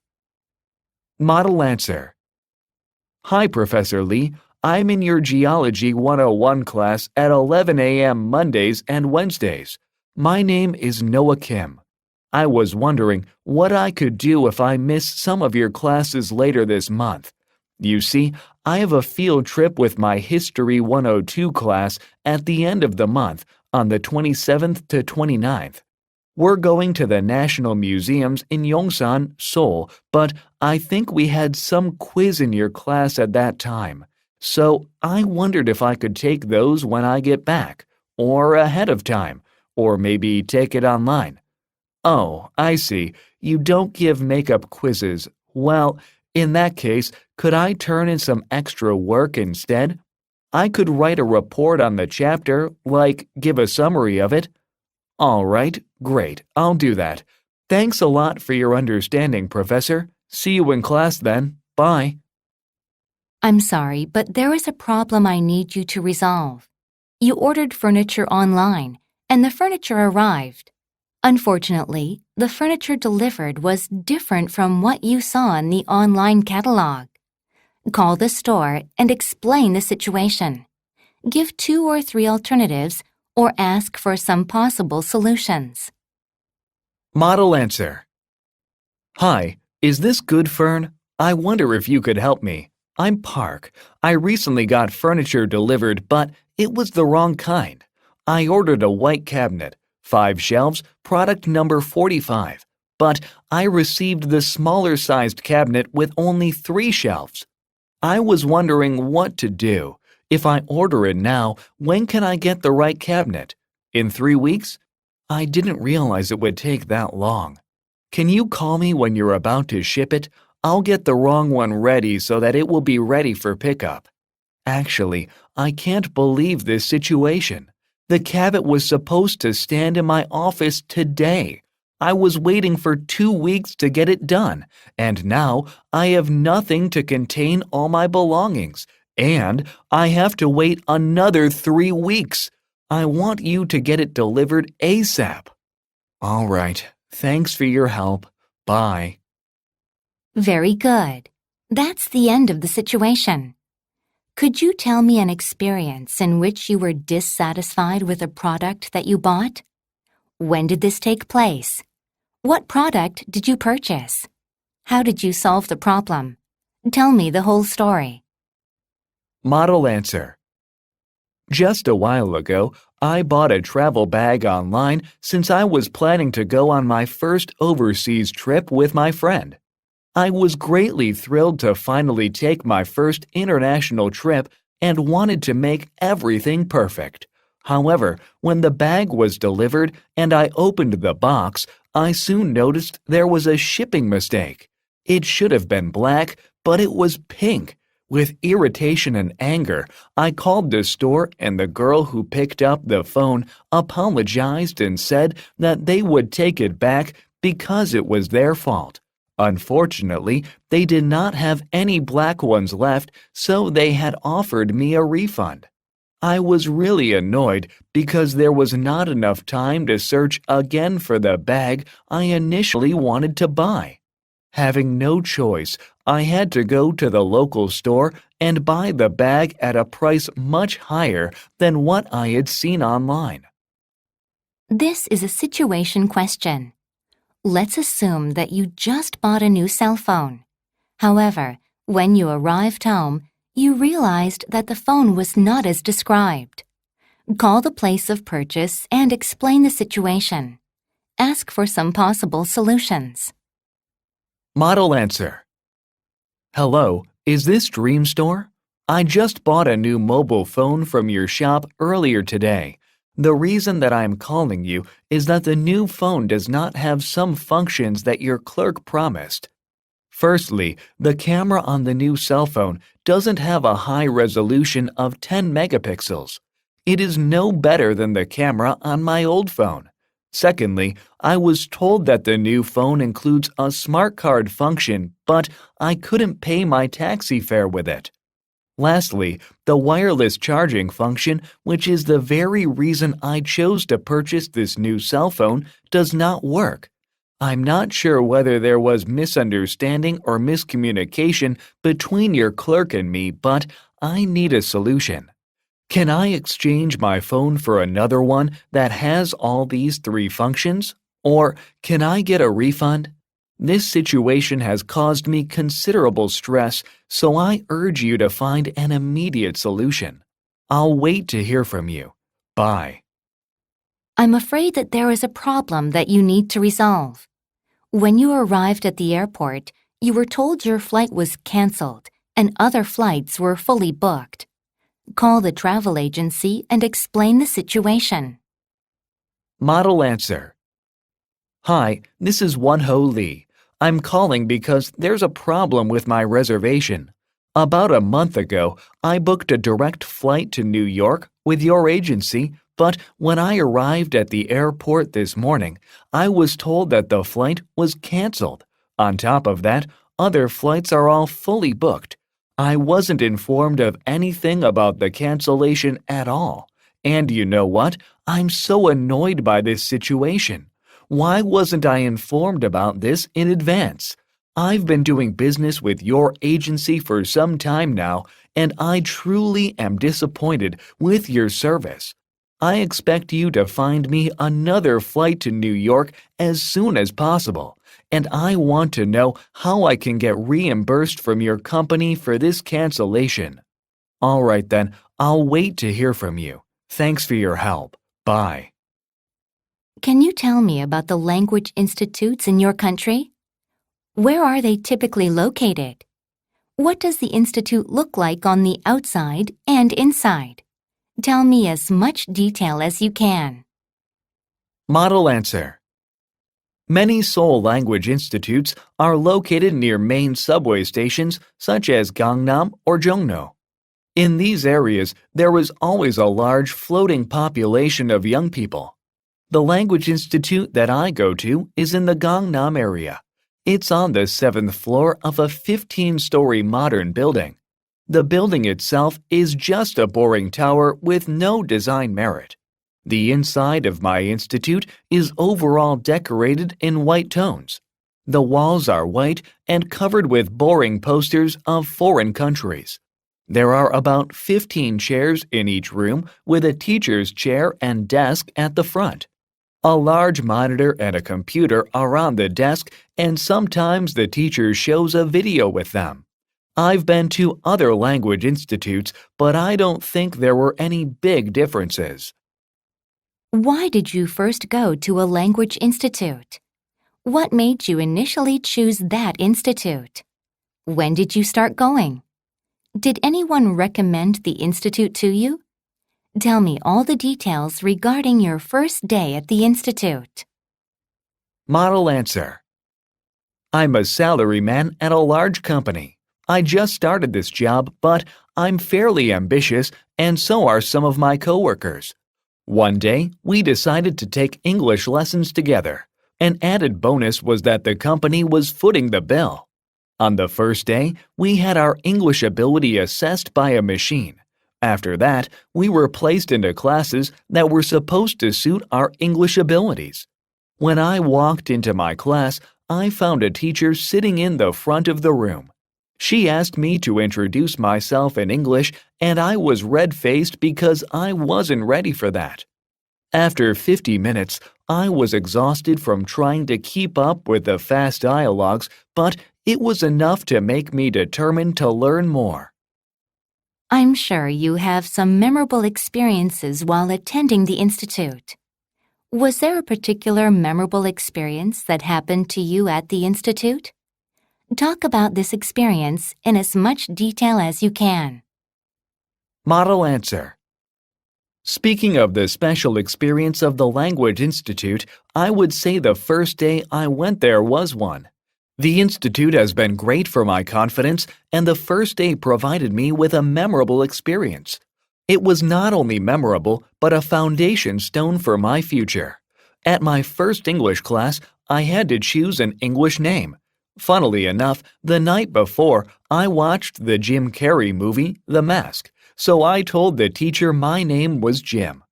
Model answer. Hi, Professor Lee. I'm in your Geology 101 class at 11 a.m. Mondays and Wednesdays. My name is Noah Kim. I was wondering what I could do if I miss some of your classes later this month. You see, I have a field trip with my History 102 class at the end of the month on the 27th to 29th. We're going to the National Museums in Yongsan, Seoul, but I think we had some quiz in your class at that time. So I wondered if I could take those when I get back, or ahead of time, or maybe take it online. Oh, I see. You don't give makeup quizzes. Well, in that case, could I turn in some extra work instead? I could write a report on the chapter, like give a summary of it. All right, great, I'll do that. Thanks a lot for your understanding, Professor. See you in class then. Bye. I'm sorry, but there is a problem I need you to resolve. You ordered furniture online, and the furniture arrived. Unfortunately, the furniture delivered was different from what you saw in the online catalog. Call the store and explain the situation. Give 2 or 3 alternatives or ask for some possible solutions. Model answer. Hi, is this Good Fern? I wonder if you could help me. I'm Park. I recently got furniture delivered, but it was the wrong kind. I ordered a white cabinet, 5 shelves, product number 45, but I received the smaller sized cabinet with only 3 shelves. I was wondering what to do. If I order it now, when can I get the right cabinet? In 3 weeks? I didn't realize it would take that long. Can you call me when you're about to ship it? I'll get the wrong one ready so that it will be ready for pickup. Actually, I can't believe this situation. The cabinet was supposed to stand in my office today. I was waiting for 2 weeks to get it done, and now I have nothing to contain all my belongings, and I have to wait another 3 weeks. I want you to get it delivered ASAP. All right, thanks for your help. Bye. Very good. That's the end of the situation. Could you tell me an experience in which you were dissatisfied with a product that you bought? When did this take place? What product did you purchase? How did you solve the problem? Tell me the whole story. Model answer. Just a while ago, I bought a travel bag online since I was planning to go on my first overseas trip with my friend. I was greatly thrilled to finally take my first international trip and wanted to make everything perfect. However, when the bag was delivered and I opened the box, I soon noticed there was a shipping mistake. It should have been black, but it was pink. With irritation and anger, I called the store and the girl who picked up the phone apologized and said that they would take it back because it was their fault. Unfortunately, they did not have any black ones left, so they had offered me a refund. I was really annoyed because there was not enough time to search again for the bag I initially wanted to buy. Having no choice, I had to go to the local store and buy the bag at a price much higher than what I had seen online. This is a situation question. Let's assume that you just bought a new cell phone. However, when you arrived home, you realized that the phone was not as described. Call the place of purchase and explain the situation. Ask for some possible solutions. Model answer. Hello, is this Dream Store? I just bought a new mobile phone from your shop earlier today. The reason that I am calling you is that the new phone does not have some functions that your clerk promised. Firstly, the camera on the new cell phone doesn't have a high resolution of 10 megapixels. It is no better than the camera on my old phone. Secondly, I was told that the new phone includes a smart card function, but I couldn't pay my taxi fare with it. Lastly, the wireless charging function, which is the very reason I chose to purchase this new cell phone, does not work. I'm not sure whether there was misunderstanding or miscommunication between your clerk and me, but I need a solution. Can I exchange my phone for another one that has all these 3 functions? Or can I get a refund? This situation has caused me considerable stress, so I urge you to find an immediate solution. I'll wait to hear from you. Bye. I'm afraid that there is a problem that you need to resolve. When you arrived at the airport, you were told your flight was canceled and other flights were fully booked. Call the travel agency and explain the situation. Model answer. Hi, this is Won-ho Lee. I'm calling because there's a problem with my reservation. About a month ago, I booked a direct flight to New York with your agency, But when I arrived at the airport this morning, I was told that the flight was canceled. On top of that, other flights are all fully booked. I wasn't informed of anything about the cancellation at all. And you know what? I'm so annoyed by this situation. Why wasn't I informed about this in advance? I've been doing business with your agency for some time now, and I truly am disappointed with your service. I expect you to find me another flight to New York as soon as possible, and I want to know how I can get reimbursed from your company for this cancellation. All right then, I'll wait to hear from you. Thanks for your help. Bye. Can you tell me about the language institutes in your country? Where are they typically located? What does the institute look like on the outside and inside? Tell me as much detail as you can. Model answer. Many Seoul language institutes are located near main subway stations such as Gangnam or Jongno. In these areas, there is always a large floating population of young people. The language institute that I go to is in the Gangnam area. It's on the 7th floor of a 15-story modern building. The building itself is just a boring tower with no design merit. The inside of my institute is overall decorated in white tones. The walls are white and covered with boring posters of foreign countries. There are about 15 chairs in each room with a teacher's chair and desk at the front. A large monitor and a computer are on the desk, and sometimes the teacher shows a video with them. I've been to other language institutes, but I don't think there were any big differences. Why did you first go to a language institute? What made you initially choose that institute? When did you start going? Did anyone recommend the institute to you? Tell me all the details regarding your first day at the institute. Model answer. I'm a salaryman at a large company. I just started this job, but I'm fairly ambitious, and so are some of my coworkers. One day, we decided to take English lessons together. An added bonus was that the company was footing the bill. On the first day, we had our English ability assessed by a machine. After that, we were placed into classes that were supposed to suit our English abilities. When I walked into my class, I found a teacher sitting in the front of the room. She asked me to introduce myself in English, and I was red-faced because I wasn't ready for that. After 50 minutes, I was exhausted from trying to keep up with the fast dialogues, but it was enough to make me determined to learn more. I'm sure you have some memorable experiences while attending the institute. Was there a particular memorable experience that happened to you at the institute? Talk about this experience in as much detail as you can. Model answer. Speaking of the special experience of the Language Institute, I would say the first day I went there was one. The Institute has been great for my confidence, and the first day provided me with a memorable experience. It was not only memorable, but a foundation stone for my future. At my first English class, I had to choose an English name. Funnily enough, the night before, I watched the Jim Carrey movie, The Mask, so I told the teacher my name was Jim.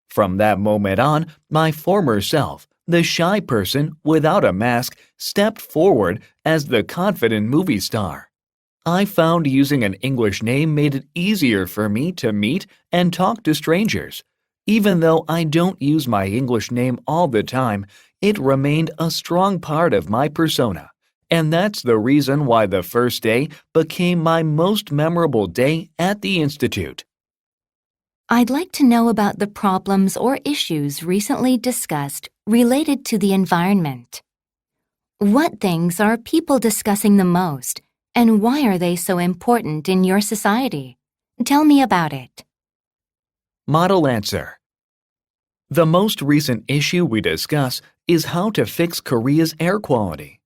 From that moment on, my former self, the shy person without a mask, stepped forward as the confident movie star. I found using an English name made it easier for me to meet and talk to strangers. Even though I don't use my English name all the time, it remained a strong part of my persona. And that's the reason why the first day became my most memorable day at the Institute. I'd like to know about the problems or issues recently discussed related to the environment. What things are people discussing the most, and why are they so important in your society? Tell me about it. Model answer. The most recent issue we discuss is how to fix Korea's air quality.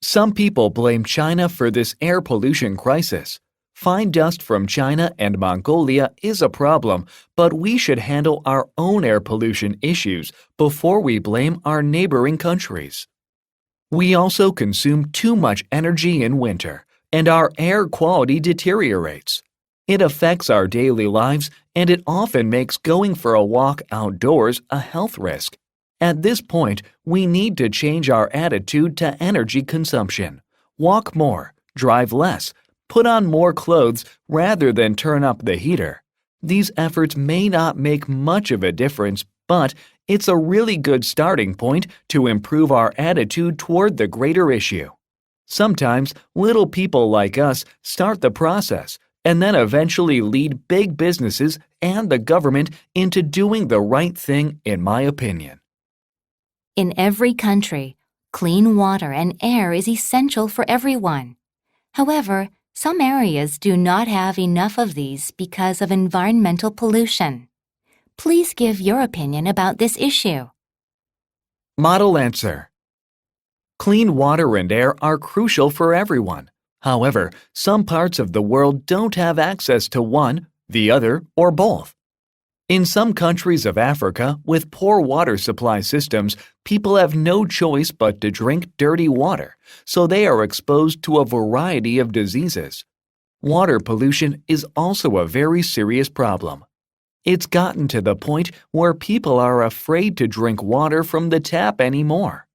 Some people blame China for this air pollution crisis. Fine dust from China and Mongolia is a problem, but we should handle our own air pollution issues before we blame our neighboring countries. We also consume too much energy in winter, and our air quality deteriorates. It affects our daily lives, and it often makes going for a walk outdoors a health risk. At this point, we need to change our attitude to energy consumption. Walk more, drive less, put on more clothes rather than turn up the heater. These efforts may not make much of a difference, but it's a really good starting point to improve our attitude toward the greater issue. Sometimes little people like us start the process and then eventually lead big businesses and the government into doing the right thing, in my opinion. In every country, clean water and air is essential for everyone. However, some areas do not have enough of these because of environmental pollution. Please give your opinion about this issue. Model answer. Clean water and air are crucial for everyone. However, some parts of the world don't have access to one, the other, or both. In some countries of Africa with poor water supply systems, people have no choice but to drink dirty water, so they are exposed to a variety of diseases. Water pollution is also a very serious problem. It's gotten to the point where people are afraid to drink water from the tap anymore.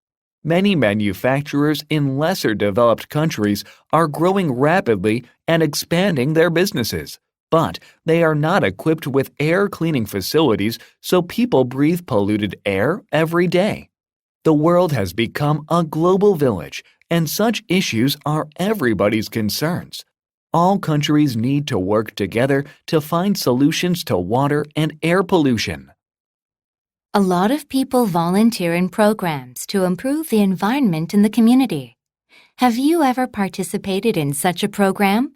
Many manufacturers in lesser developed countries are growing rapidly and expanding their businesses. But they are not equipped with air cleaning facilities, so people breathe polluted air every day. The world has become a global village, and such issues are everybody's concerns. All countries need to work together to find solutions to water and air pollution. A lot of people volunteer in programs to improve the environment in the community. Have you ever participated in such a program?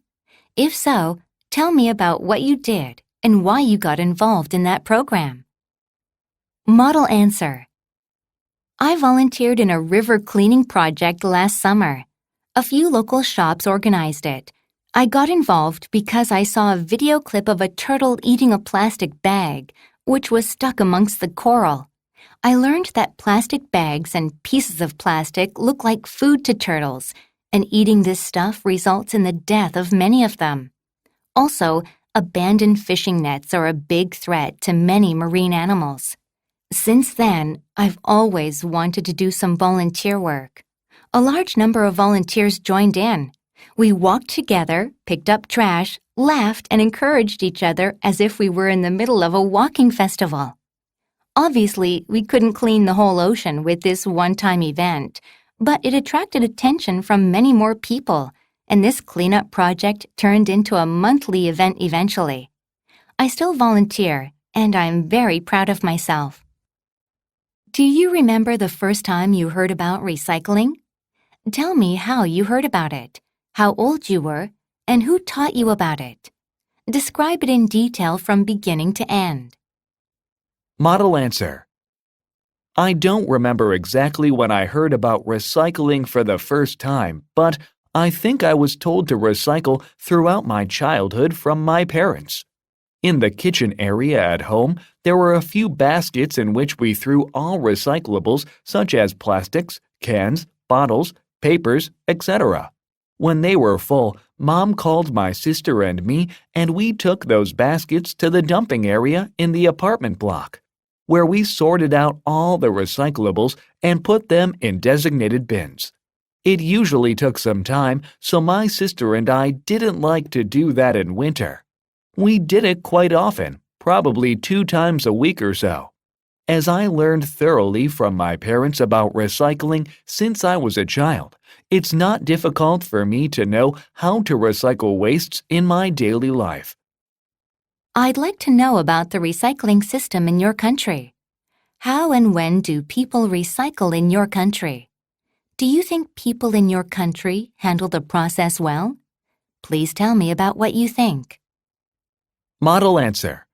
If so, tell me about what you did and why you got involved in that program. Model answer. I volunteered in a river cleaning project last summer. A few local shops organized it. I got involved because I saw a video clip of a turtle eating a plastic bag, which was stuck amongst the coral. I learned that plastic bags and pieces of plastic look like food to turtles, and eating this stuff results in the death of many of them. Also, abandoned fishing nets are a big threat to many marine animals. Since then, I've always wanted to do some volunteer work. A large number of volunteers joined in. We walked together, picked up trash, laughed, and encouraged each other as if we were in the middle of a walking festival. Obviously, we couldn't clean the whole ocean with this one-time event, but it attracted attention from many more people, and this cleanup project turned into a monthly event eventually. I still volunteer, and I'm very proud of myself. Do you remember the first time you heard about recycling? Tell me how you heard about it, how old you were, and who taught you about it. Describe it in detail from beginning to end. Model answer. I don't remember exactly when I heard about recycling for the first time, but I think I was told to recycle throughout my childhood from my parents. In the kitchen area at home, there were a few baskets in which we threw all recyclables such as plastics, cans, bottles, papers, etc. When they were full, Mom called my sister and me, and we took those baskets to the dumping area in the apartment block, where we sorted out all the recyclables and put them in designated bins. It usually took some time, so my sister and I didn't like to do that in winter. We did it quite often, probably 2 times a week or so. As I learned thoroughly from my parents about recycling since I was a child, it's not difficult for me to know how to recycle wastes in my daily life. I'd like to know about the recycling system in your country. How and when do people recycle in your country? Do you think people in your country handle the process well? Please tell me about what you think. Model answer.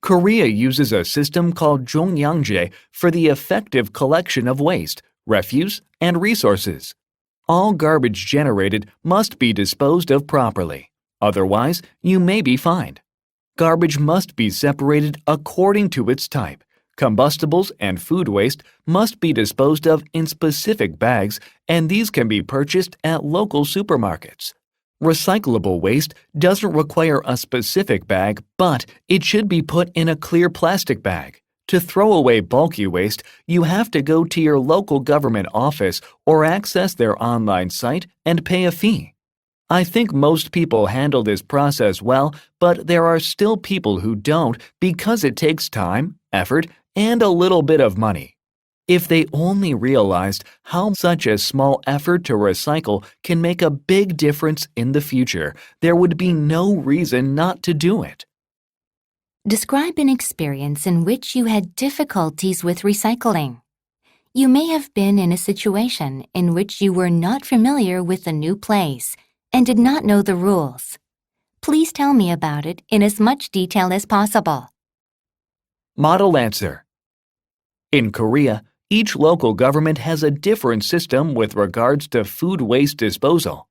Korea uses a system called 종량제 for the effective collection of waste, refuse, and resources. All garbage generated must be disposed of properly. Otherwise, you may be fined. Garbage must be separated according to its type. Combustibles and food waste must be disposed of in specific bags, and these can be purchased at local supermarkets. Recyclable waste doesn't require a specific bag, but it should be put in a clear plastic bag. To throw away bulky waste, you have to go to your local government office or access their online site and pay a fee. I think most people handle this process well, but there are still people who don't because it takes time, effort, and a little bit of money. If they only realized how such a small effort to recycle can make a big difference in the future, there would be no reason not to do it. Describe an experience in which you had difficulties with recycling. You may have been in a situation in which you were not familiar with a new place and did not know the rules. Please tell me about it in as much detail as possible. Model answer. In Korea, each local government has a different system with regards to food waste disposal.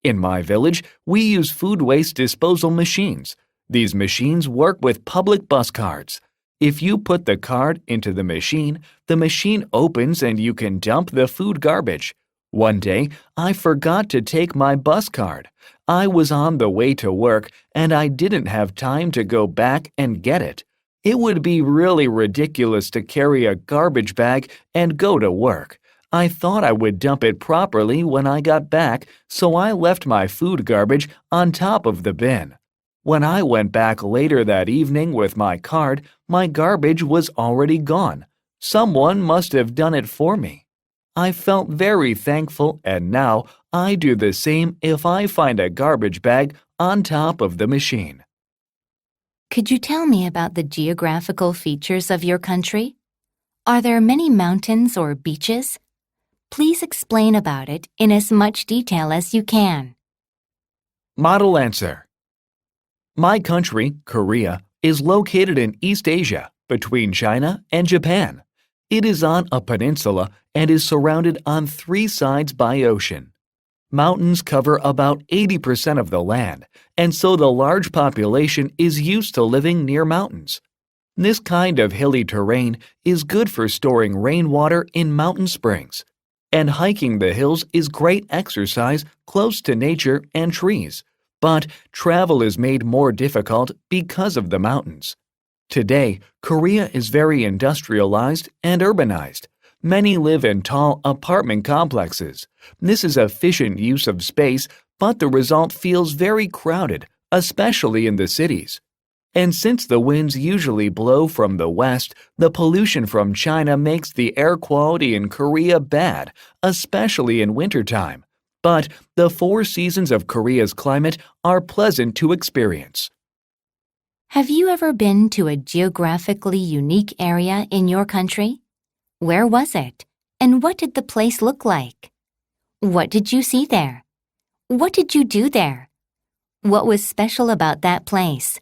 In my village, we use food waste disposal machines. These machines work with public bus cards. If you put the card into the machine opens and you can dump the food garbage. One day, I forgot to take my bus card. I was on the way to work and I didn't have time to go back and get it. It would be really ridiculous to carry a garbage bag and go to work. I thought I would dump it properly when I got back, so I left my food garbage on top of the bin. When I went back later that evening with my card, my garbage was already gone. Someone must have done it for me. I felt very thankful, and now I do the same if I find a garbage bag on top of the machine. Could you tell me about the geographical features of your country? Are there many mountains or beaches? Please explain about it in as much detail as you can. Model answer. My country, Korea, is located in East Asia, between China and Japan. It is on a peninsula and is surrounded on 3 sides by ocean. Mountains cover about 80% of the land, and so the large population is used to living near mountains. This kind of hilly terrain is good for storing rainwater in mountain springs, and hiking the hills is great exercise close to nature and trees, but travel is made more difficult because of the mountains. Today, Korea is very industrialized and urbanized. Many live in tall apartment complexes. This is efficient use of space, but the result feels very crowded, especially in the cities. And since the winds usually blow from the west, the pollution from China makes the air quality in Korea bad, especially in wintertime. But the 4 seasons of Korea's climate are pleasant to experience. Have you ever been to a geographically unique area in your country? Where was it? And what did the place look like? What did you see there? What did you do there? What was special about that place?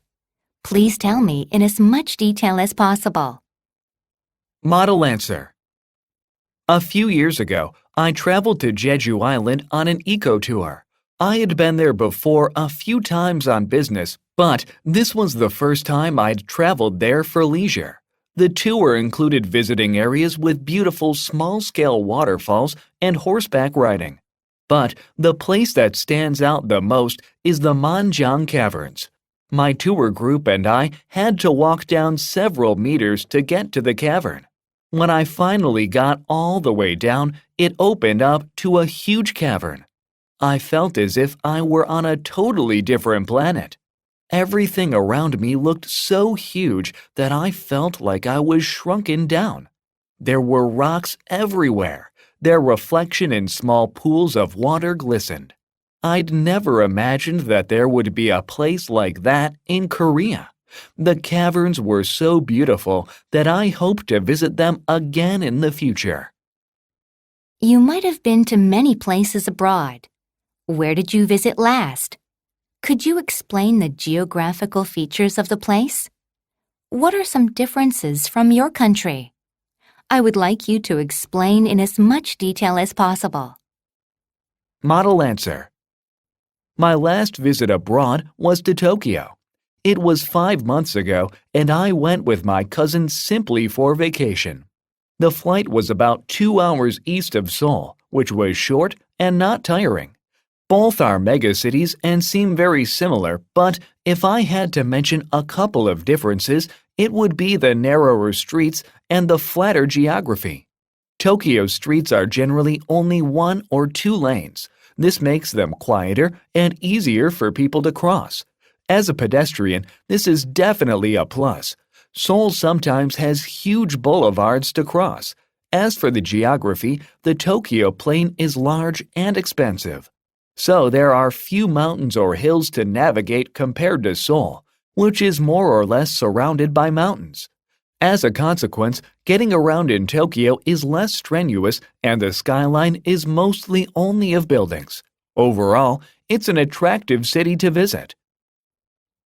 Please tell me in as much detail as possible. Model answer. A few years ago, I traveled to Jeju Island on an eco-tour. I had been there before a few times on business, but this was the first time I'd traveled there for leisure. The tour included visiting areas with beautiful small-scale waterfalls and horseback riding. But the place that stands out the most is the Manjang Caverns. My tour group and I had to walk down several meters to get to the cavern. When I finally got all the way down, it opened up to a huge cavern. I felt as if I were on a totally different planet. Everything around me looked so huge that I felt like I was shrunken down. There were rocks everywhere. Their reflection in small pools of water glistened. I'd never imagined that there would be a place like that in Korea. The caverns were so beautiful that I hope to visit them again in the future. You might have been to many places abroad. Where did you visit last? Could you explain the geographical features of the place? What are some differences from your country? I would like you to explain in as much detail as possible. Model answer. My last visit abroad was to Tokyo. It was 5 months ago, and I went with my cousin simply for vacation. The flight was about 2 hours east of Seoul, which was short and not tiring. Both are megacities and seem very similar, but if I had to mention a couple of differences, it would be the narrower streets and the flatter geography. Tokyo streets are generally only 1 or 2 lanes. This makes them quieter and easier for people to cross. As a pedestrian, this is definitely a plus. Seoul sometimes has huge boulevards to cross. As for the geography, the Tokyo plain is large and expensive. So there are few mountains or hills to navigate compared to Seoul, which is more or less surrounded by mountains. As a consequence, getting around in Tokyo is less strenuous and the skyline is mostly only of buildings. Overall, it's an attractive city to visit.